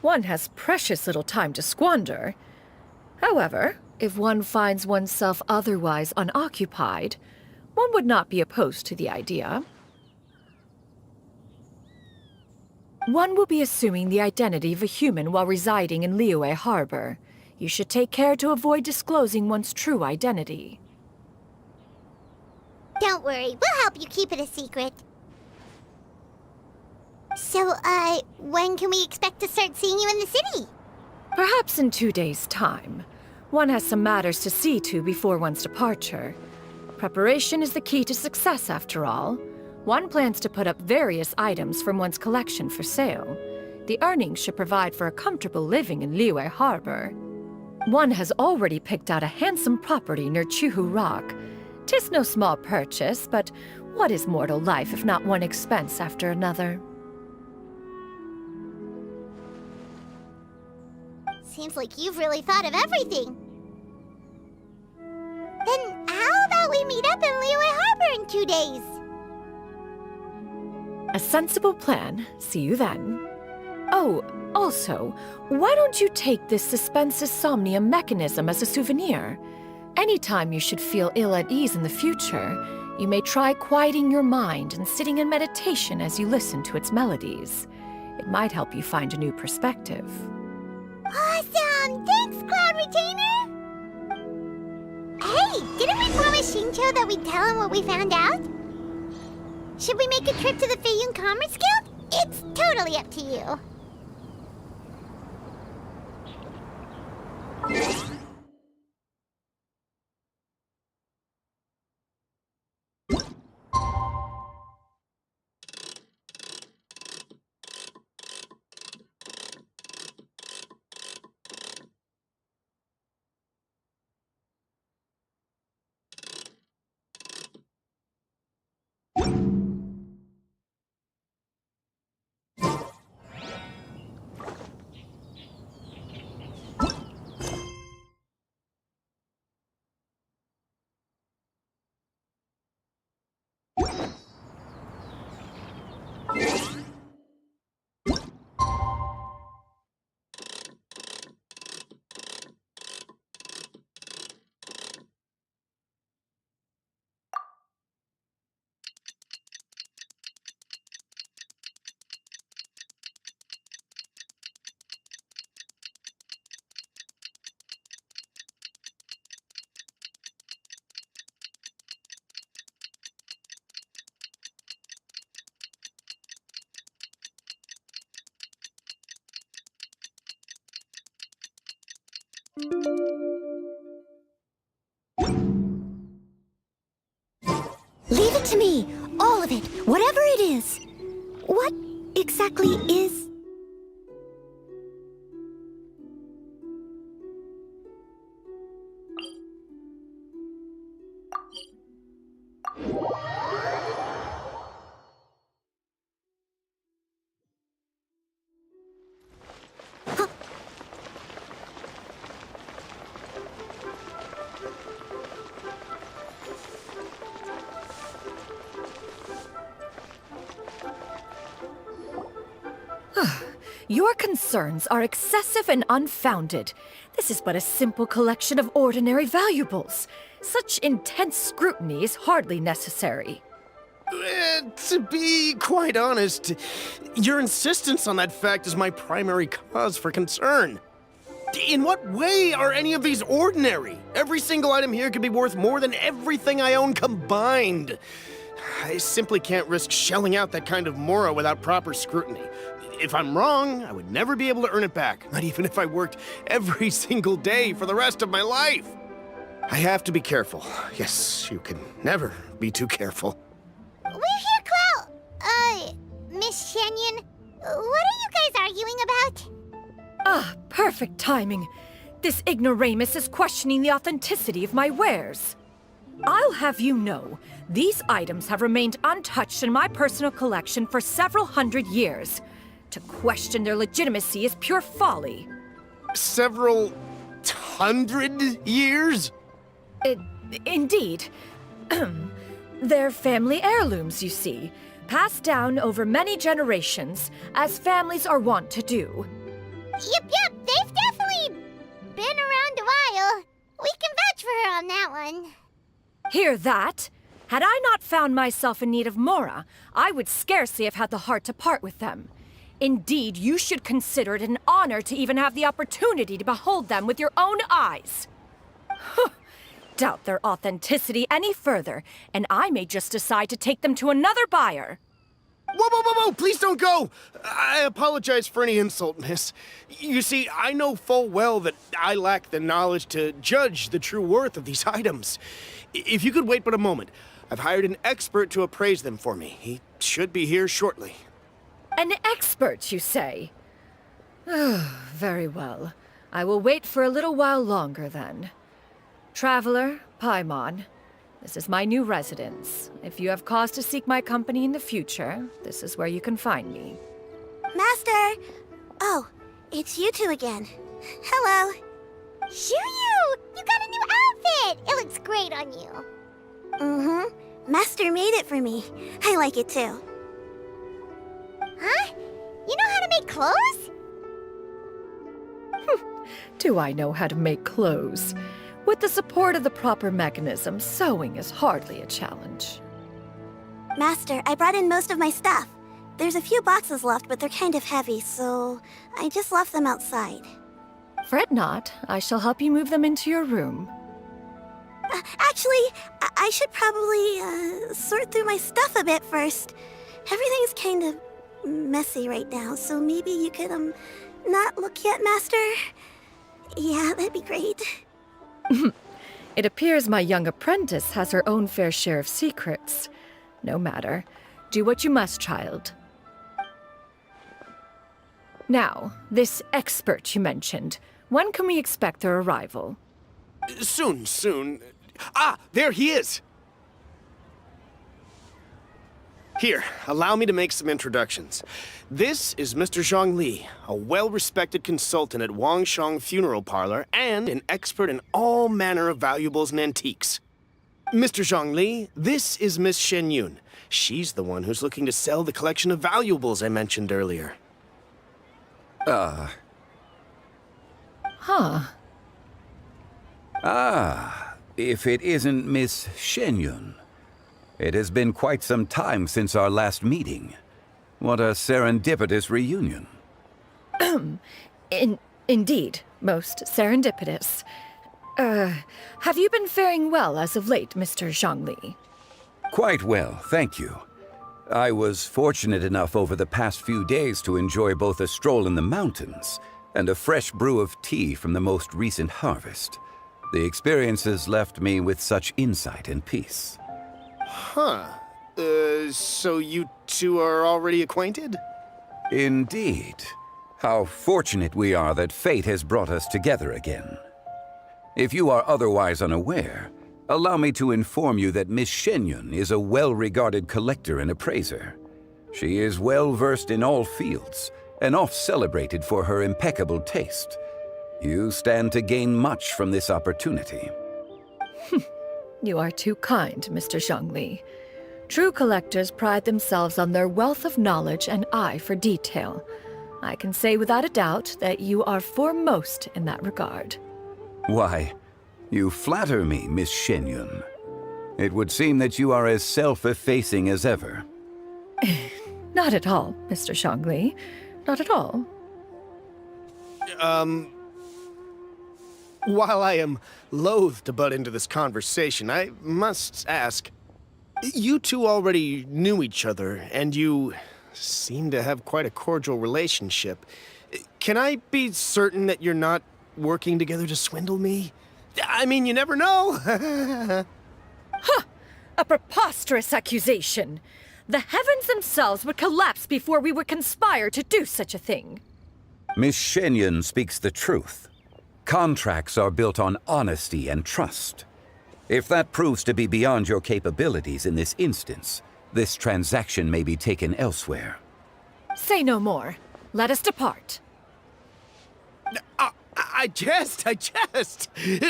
One has precious little time to squander. However, if one finds oneself otherwise unoccupied, one would not be opposed to the idea. One will be assuming the identity of a human while residing in Liyue Harbor. You should take care to avoid disclosing one's true identity. Don't worry, we'll help you keep it a secret. So, when can we expect to start seeing you in the city? Perhaps in 2 days' time. One has some matters to see to before one's departure. Preparation is the key to success, after all. One plans to put up various items from one's collection for sale. The earnings should provide for a comfortable living in Liyue Harbor. One has already picked out a handsome property near Chuhu Rock. 'Tis no small purchase, but what is mortal life if not one expense after another? Seems like you've really thought of everything. Then how about we meet up in Liyue Harbor in 2 days? A sensible plan. See you then. Oh, also, why don't you take this suspensus somnium mechanism as a souvenir? Anytime you should feel ill at ease in the future, you may try quieting your mind and sitting in meditation as you listen to its melodies. It might help you find a new perspective. Awesome! Thanks, Cloud Retainer! Hey, didn't we promise Shincho that we'd tell him what we found out? Should we make a trip to the Feiyun Commerce Guild? It's totally up to you. Leave it to me! All of it! Whatever it is! What exactly is... Your concerns are excessive and unfounded. This is but a simple collection of ordinary valuables. Such intense scrutiny is hardly necessary. To be quite honest, your insistence on that fact is my primary cause for concern. In what way are any of these ordinary? Every single item here could be worth more than everything I own combined. I simply can't risk shelling out that kind of mora without proper scrutiny. If I'm wrong, I would never be able to earn it back, not even if I worked every single day for the rest of my life. I have to be careful. Yes, you can never be too careful. We're here, Cloud. Miss Shenyan, what are you guys arguing about? Ah, perfect timing. This ignoramus is questioning the authenticity of my wares. I'll have you know, these items have remained untouched in my personal collection for several hundred years. To question their legitimacy is pure folly. Several hundred years? Indeed. They're family heirlooms, you see, passed down over many generations, as families are wont to do. Yep, they've definitely been around a while. We can vouch for her on that one. Hear that? Had I not found myself in need of mora, I would scarcely have had the heart to part with them. Indeed, you should consider it an honor to even have the opportunity to behold them with your own eyes. Doubt their authenticity any further, and I may just decide to take them to another buyer. Whoa, whoa, whoa, whoa! Please don't go! I apologize for any insult, miss. You see, I know full well that I lack the knowledge to judge the true worth of these items. If you could wait but a moment, I've hired an expert to appraise them for me. He should be here shortly. An expert, you say? Very well. I will wait for a little while longer, then. Traveler, Paimon, this is my new residence. If you have cause to seek my company in the future, this is where you can find me. Master! Oh, it's you two again. Hello. Shuyu! You got a new outfit! It looks great on you. Mm-hmm. Master made it for me. I like it too. Huh? You know how to make clothes? Do I know how to make clothes? With the support of the proper mechanism, sewing is hardly a challenge. Master, I brought in most of my stuff. There's a few boxes left, but they're kind of heavy, so I just left them outside. Fret not. I shall help you move them into your room. Actually, I should probably sort through my stuff a bit first. Everything's kind of messy right now, so maybe you could, not look yet, Master? Yeah, that'd be great. It appears my young apprentice has her own fair share of secrets. No matter. Do what you must, child. Now, this expert you mentioned, when can we expect their arrival? Soon. Ah, there he is! Here, allow me to make some introductions. This is Mr. Zhongli, a well-respected consultant at Wangshang Funeral Parlor and an expert in all manner of valuables and antiques. Mr. Zhongli, this is Miss Shenyun. She's the one who's looking to sell the collection of valuables I mentioned earlier. Huh. If it isn't Miss Shenyun. It has been quite some time since our last meeting. What a serendipitous reunion. Indeed, most serendipitous. Have you been faring well as of late, Mr. Zhongli? Quite well, thank you. I was fortunate enough over the past few days to enjoy both a stroll in the mountains and a fresh brew of tea from the most recent harvest. The experiences left me with such insight and peace. Huh. So you two are already acquainted? Indeed. How fortunate we are that fate has brought us together again. If you are otherwise unaware, allow me to inform you that Miss Shenyun is a well-regarded collector and appraiser. She is well-versed in all fields, and oft-celebrated for her impeccable taste. You stand to gain much from this opportunity. You are too kind, Mr. Zhongli. True collectors pride themselves on their wealth of knowledge and eye for detail. I can say without a doubt that you are foremost in that regard. Why, you flatter me, Miss Shenyun. It would seem that you are as self-effacing as ever. Not at all, Mr. Zhongli. Not at all. While I am loath to butt into this conversation, I must ask, you two already knew each other, and you seem to have quite a cordial relationship. Can I be certain that you're not working together to swindle me? I mean, you never know. Huh! A preposterous accusation. The heavens themselves would collapse before we would conspire to do such a thing. Miss Shenyun speaks the truth. Contracts are built on honesty and trust. If that proves to be beyond your capabilities in this instance, this transaction may be taken elsewhere. Say no more. Let us depart. I jest.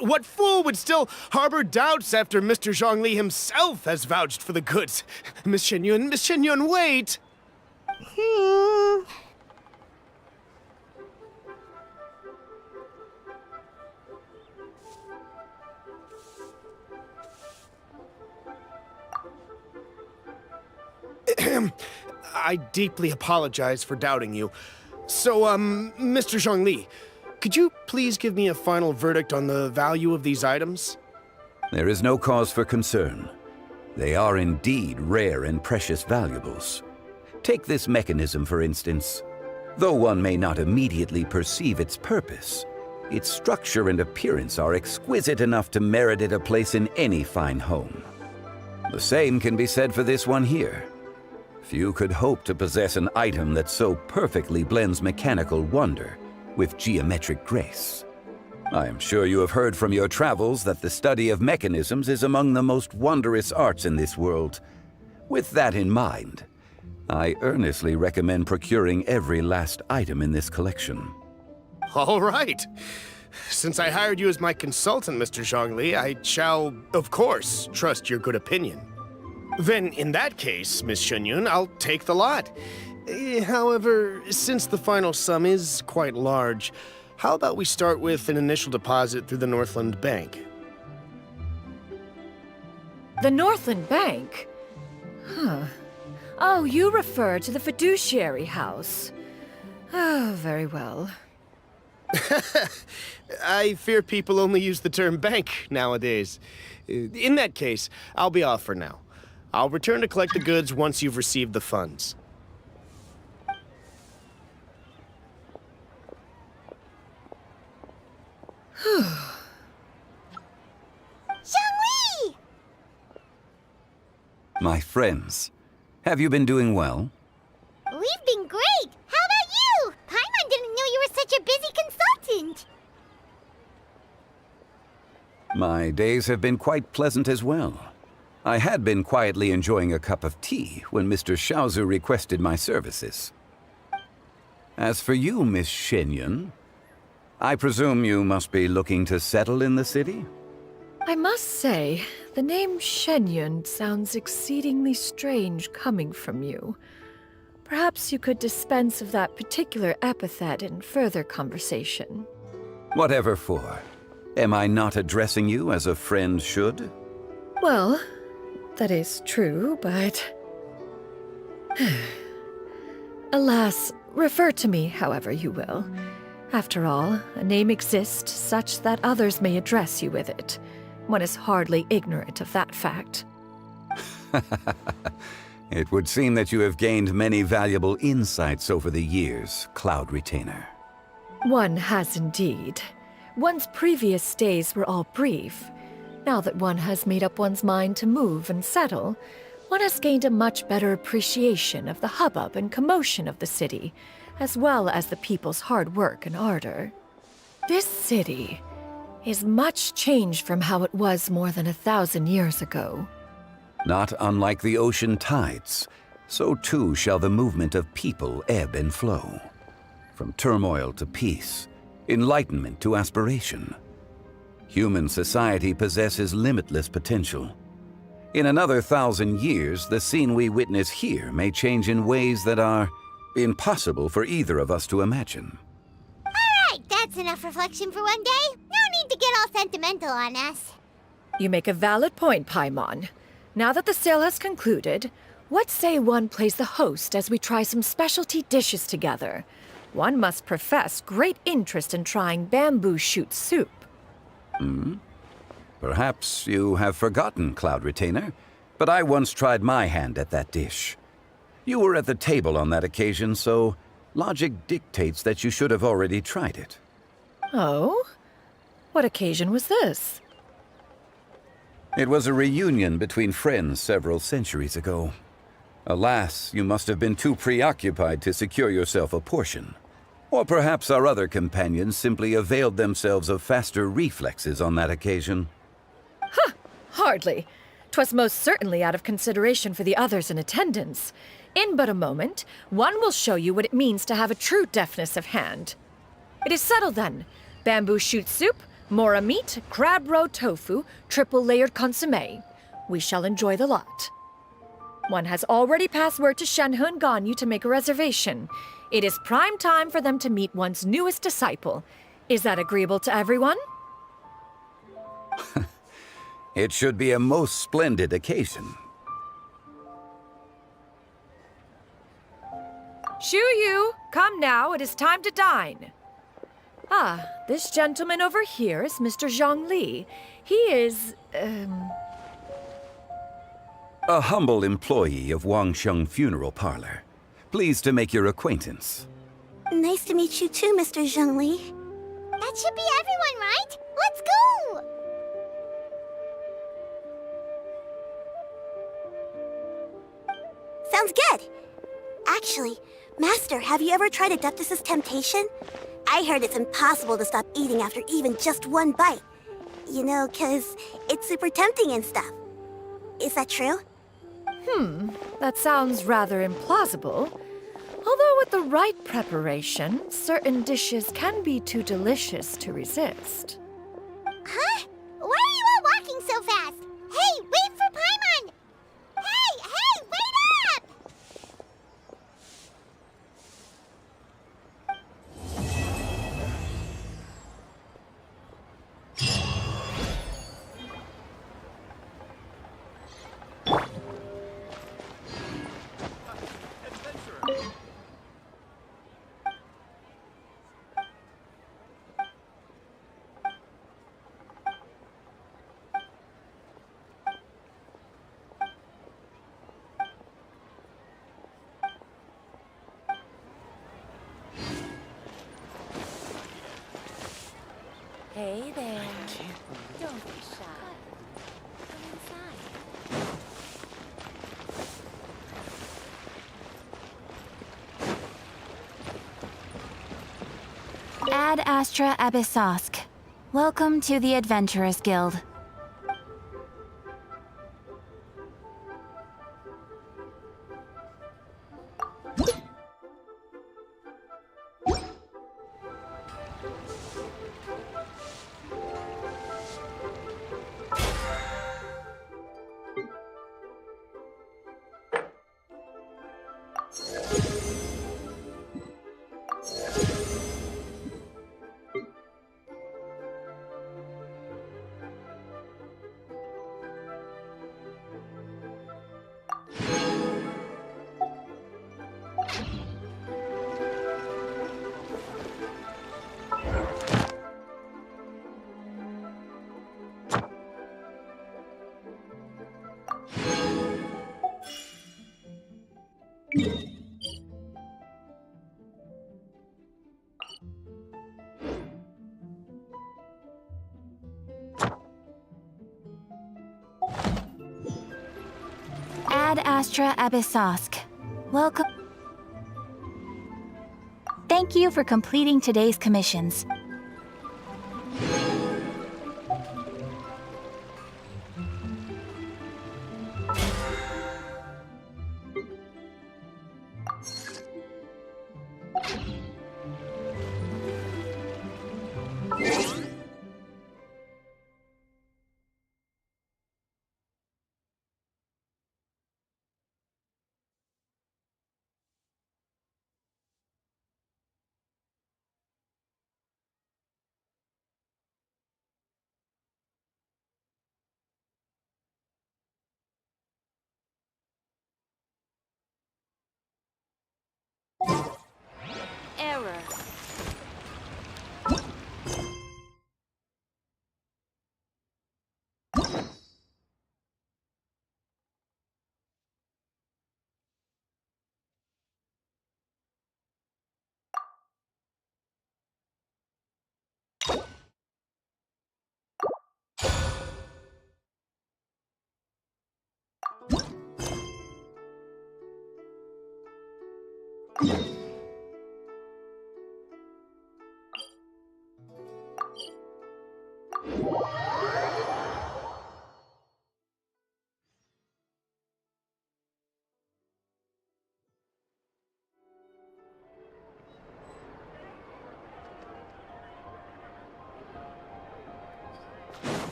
What fool would still harbor doubts after Mr. Zhongli himself has vouched for the goods? Miss Shenyun, wait! I deeply apologize for doubting you. So, Mr. Zhongli, could you please give me a final verdict on the value of these items? There is no cause for concern. They are indeed rare and precious valuables. Take this mechanism, for instance. Though one may not immediately perceive its purpose, its structure and appearance are exquisite enough to merit it a place in any fine home. The same can be said for this one here. Few could hope to possess an item that so perfectly blends mechanical wonder with geometric grace. I am sure you have heard from your travels that the study of mechanisms is among the most wondrous arts in this world. With that in mind, I earnestly recommend procuring every last item in this collection. All right. Since I hired you as my consultant, Mr. Zhongli, I shall, of course, trust your good opinion. Then, in that case, Miss Shenyun, I'll take the lot. However, since the final sum is quite large, how about we start with an initial deposit through the Northland Bank? The Northland Bank? Huh. Oh, you refer to the fiduciary house. Oh, very well. I fear people only use the term bank nowadays. In that case, I'll be off for now. I'll return to collect the goods once you've received the funds. Zhongli! My friends, have you been doing well? We've been great! How about you? Paimon didn't know you were such a busy consultant! My days have been quite pleasant as well. I had been quietly enjoying a cup of tea when Mr. Xiaozu requested my services. As for you, Miss Shenyun, I presume you must be looking to settle in the city? I must say, the name Shenyun sounds exceedingly strange coming from you. Perhaps you could dispense of that particular epithet in further conversation. Whatever for. Am I not addressing you as a friend should? Well, that is true, but... Alas, refer to me however you will. After all, a name exists such that others may address you with it. One is hardly ignorant of that fact. It would seem that you have gained many valuable insights over the years, Cloud Retainer. One has indeed. One's previous stays were all brief. Now that one has made up one's mind to move and settle, one has gained a much better appreciation of the hubbub and commotion of the city, as well as the people's hard work and ardor. This city is much changed from how it was more than 1,000 years ago. Not unlike the ocean tides, so too shall the movement of people ebb and flow. From turmoil to peace, enlightenment to aspiration. Human society possesses limitless potential. In another 1,000 years, the scene we witness here may change in ways that are impossible for either of us to imagine. Alright, that's enough reflection for one day. No need to get all sentimental on us. You make a valid point, Paimon. Now that the sale has concluded, what say one plays the host as we try some specialty dishes together? One must profess great interest in trying bamboo shoot soup. Perhaps you have forgotten, Cloud Retainer, but I once tried my hand at that dish. You were at the table on that occasion, so logic dictates that you should have already tried it. Oh? What occasion was this? It was a reunion between friends several centuries ago. Alas, you must have been too preoccupied to secure yourself a portion. Or perhaps our other companions simply availed themselves of faster reflexes on that occasion. Hardly. 'Twas most certainly out of consideration for the others in attendance. In but a moment, one will show you what it means to have a true deftness of hand. It is settled then. Bamboo shoot soup, mora meat, crab roe tofu, triple-layered consommé. We shall enjoy the lot. One has already passed word to Shenhe and Ganyu to make a reservation. It is prime time for them to meet one's newest disciple. Is that agreeable to everyone? It should be a most splendid occasion. Shu-Yu, come now, it is time to dine. Ah, this gentleman over here is Mr. Zhongli. He is, A humble employee of Wangsheng Funeral Parlor. Pleased to make your acquaintance. Nice to meet you too, Mr. Zhengli. That should be everyone, right? Let's go! Sounds good. Actually, Master, have you ever tried Adeptus' temptation? I heard it's impossible to stop eating after even just one bite. You know, 'cause it's super tempting and stuff. Is that true? That sounds rather implausible. Although with the right preparation, certain dishes can be too delicious to resist. Huh? Why are you all walking so fast? Hey, wait for Paimon! Hey, wait up! Hey there. Don't be shy. Come inside. Ad Astra Abyssosk. Welcome to the Adventurers Guild. Ad Astra Abyssosk. Welcome. Thank you for completing today's commissions. Error.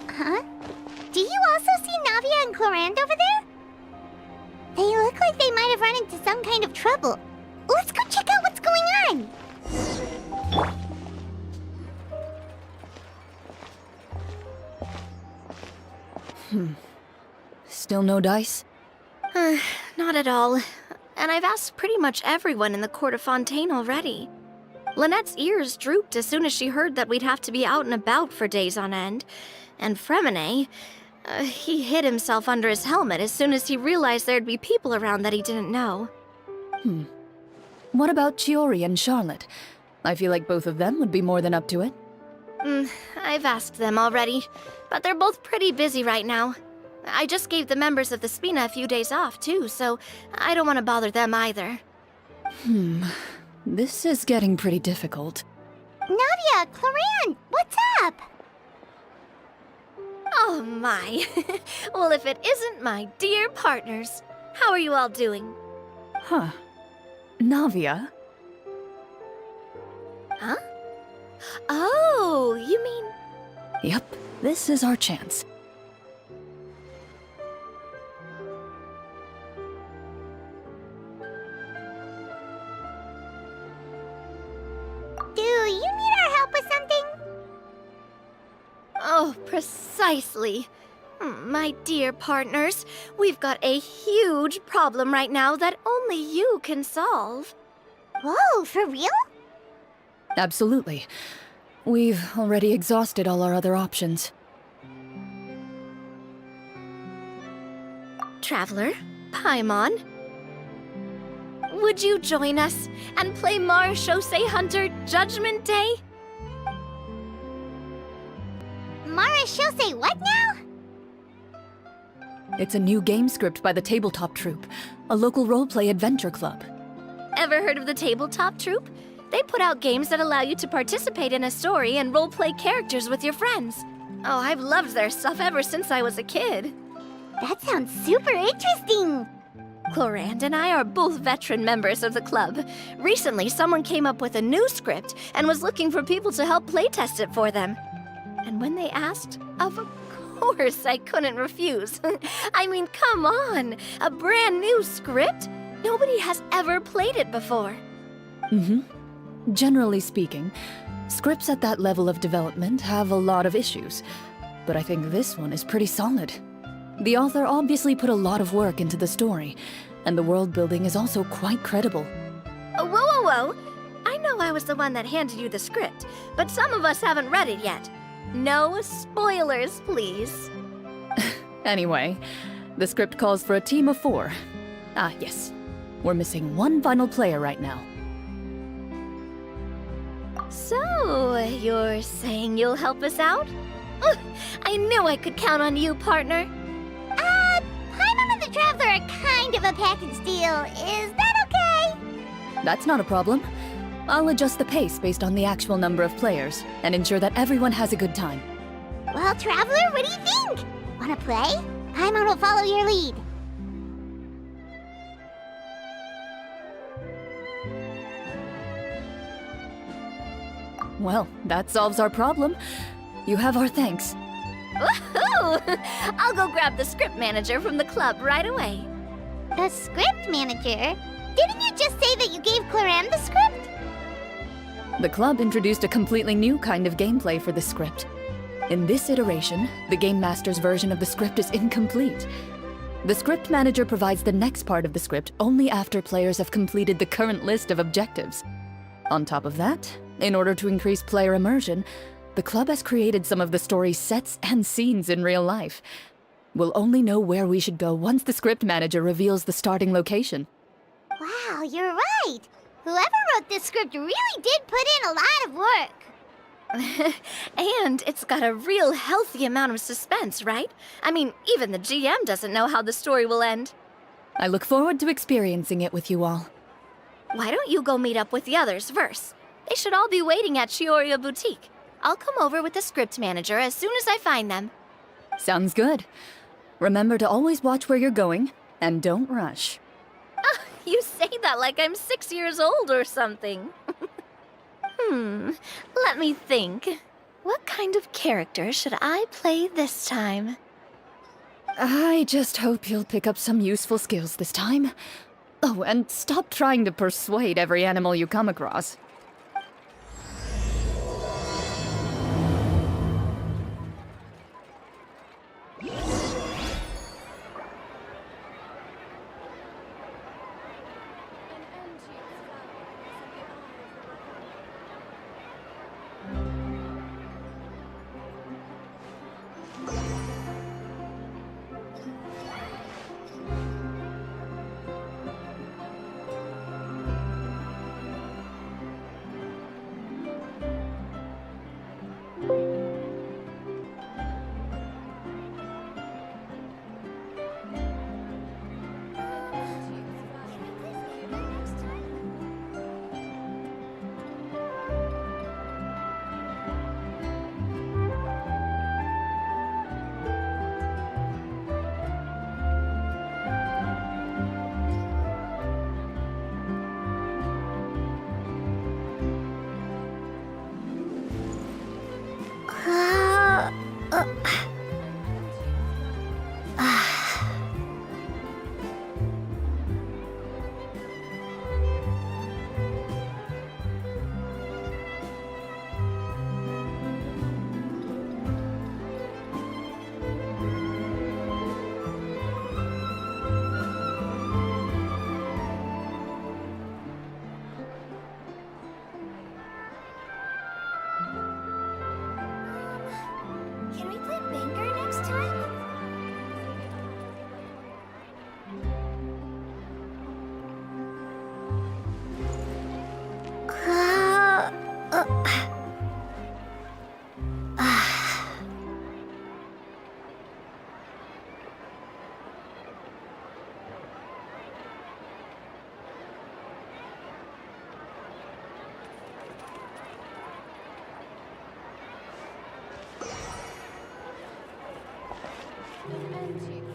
Huh? Do you also see Navia and Clorand over there? They look like they might have run into some kind of trouble. Let's go check out what's going on! Still no dice? Not at all. And I've asked pretty much everyone in the court of Fontaine already. Lynette's ears drooped as soon as she heard that we'd have to be out and about for days on end. And Fremine, He hid himself under his helmet as soon as he realized there'd be people around that he didn't know. What about Chiori and Charlotte? I feel like both of them would be more than up to it. I've asked them already, but they're both pretty busy right now. I just gave the members of the Spina a few days off, too, so I don't want to bother them either. This is getting pretty difficult. Navia, Cloran, what's up? Oh my. Well, if it isn't my dear partners. How are you all doing? Huh. Navia? Huh? Oh, you mean... Yep, this is our chance. Do you need our help with something? Oh, precisely. My dear partners, we've got a huge problem right now that only you can solve. Whoa, for real? Absolutely. We've already exhausted all our other options. Traveler, Paimon, would you join us and play Marechaussee Hunter Judgment Day? Marechaussee what now? It's a new game script by the Tabletop Troupe, a local roleplay adventure club. Ever heard of the Tabletop Troupe? They put out games that allow you to participate in a story and roleplay characters with your friends. Oh, I've loved their stuff ever since I was a kid. That sounds super interesting. Clorand and I are both veteran members of the club. Recently, someone came up with a new script and was looking for people to help playtest it for them. And when they asked, of course I couldn't refuse. I mean, come on! A brand new script? Nobody has ever played it before. Generally speaking, scripts at that level of development have a lot of issues, but I think this one is pretty solid. The author obviously put a lot of work into the story, and the world building is also quite credible. Whoa! I know I was the one that handed you the script, but some of us haven't read it yet. No spoilers, please. Anyway, the script calls for a team of 4. Ah, yes. We're missing one final player right now. So, you're saying you'll help us out? I knew I could count on you, partner. Paimon and the Traveler are kind of a package deal. Is that okay? That's not a problem. I'll adjust the pace based on the actual number of players, and ensure that everyone has a good time. Well, Traveler, what do you think? Wanna play? Paimon will follow your lead. Well, that solves our problem. You have our thanks. Woohoo! I'll go grab the script manager from the club right away. The script manager? Didn't you just say that you gave Cloran the script? The club introduced a completely new kind of gameplay for the script. In this iteration, the Game Master's version of the script is incomplete. The script manager provides the next part of the script only after players have completed the current list of objectives. On top of that, in order to increase player immersion, the club has created some of the story's sets and scenes in real life. We'll only know where we should go once the script manager reveals the starting location. Wow, you're right. Whoever wrote this script really did put in a lot of work. And it's got a real healthy amount of suspense, right? I mean, even the GM doesn't know how the story will end. I look forward to experiencing it with you all. Why don't you go meet up with the others first? They should all be waiting at Chioria Boutique. I'll come over with the script manager as soon as I find them. Sounds good. Remember to always watch where you're going, and don't rush. You say that like I'm 6 years old or something. Let me think. What kind of character should I play this time? I just hope you'll pick up some useful skills this time. Oh, and stop trying to persuade every animal you come across. empty.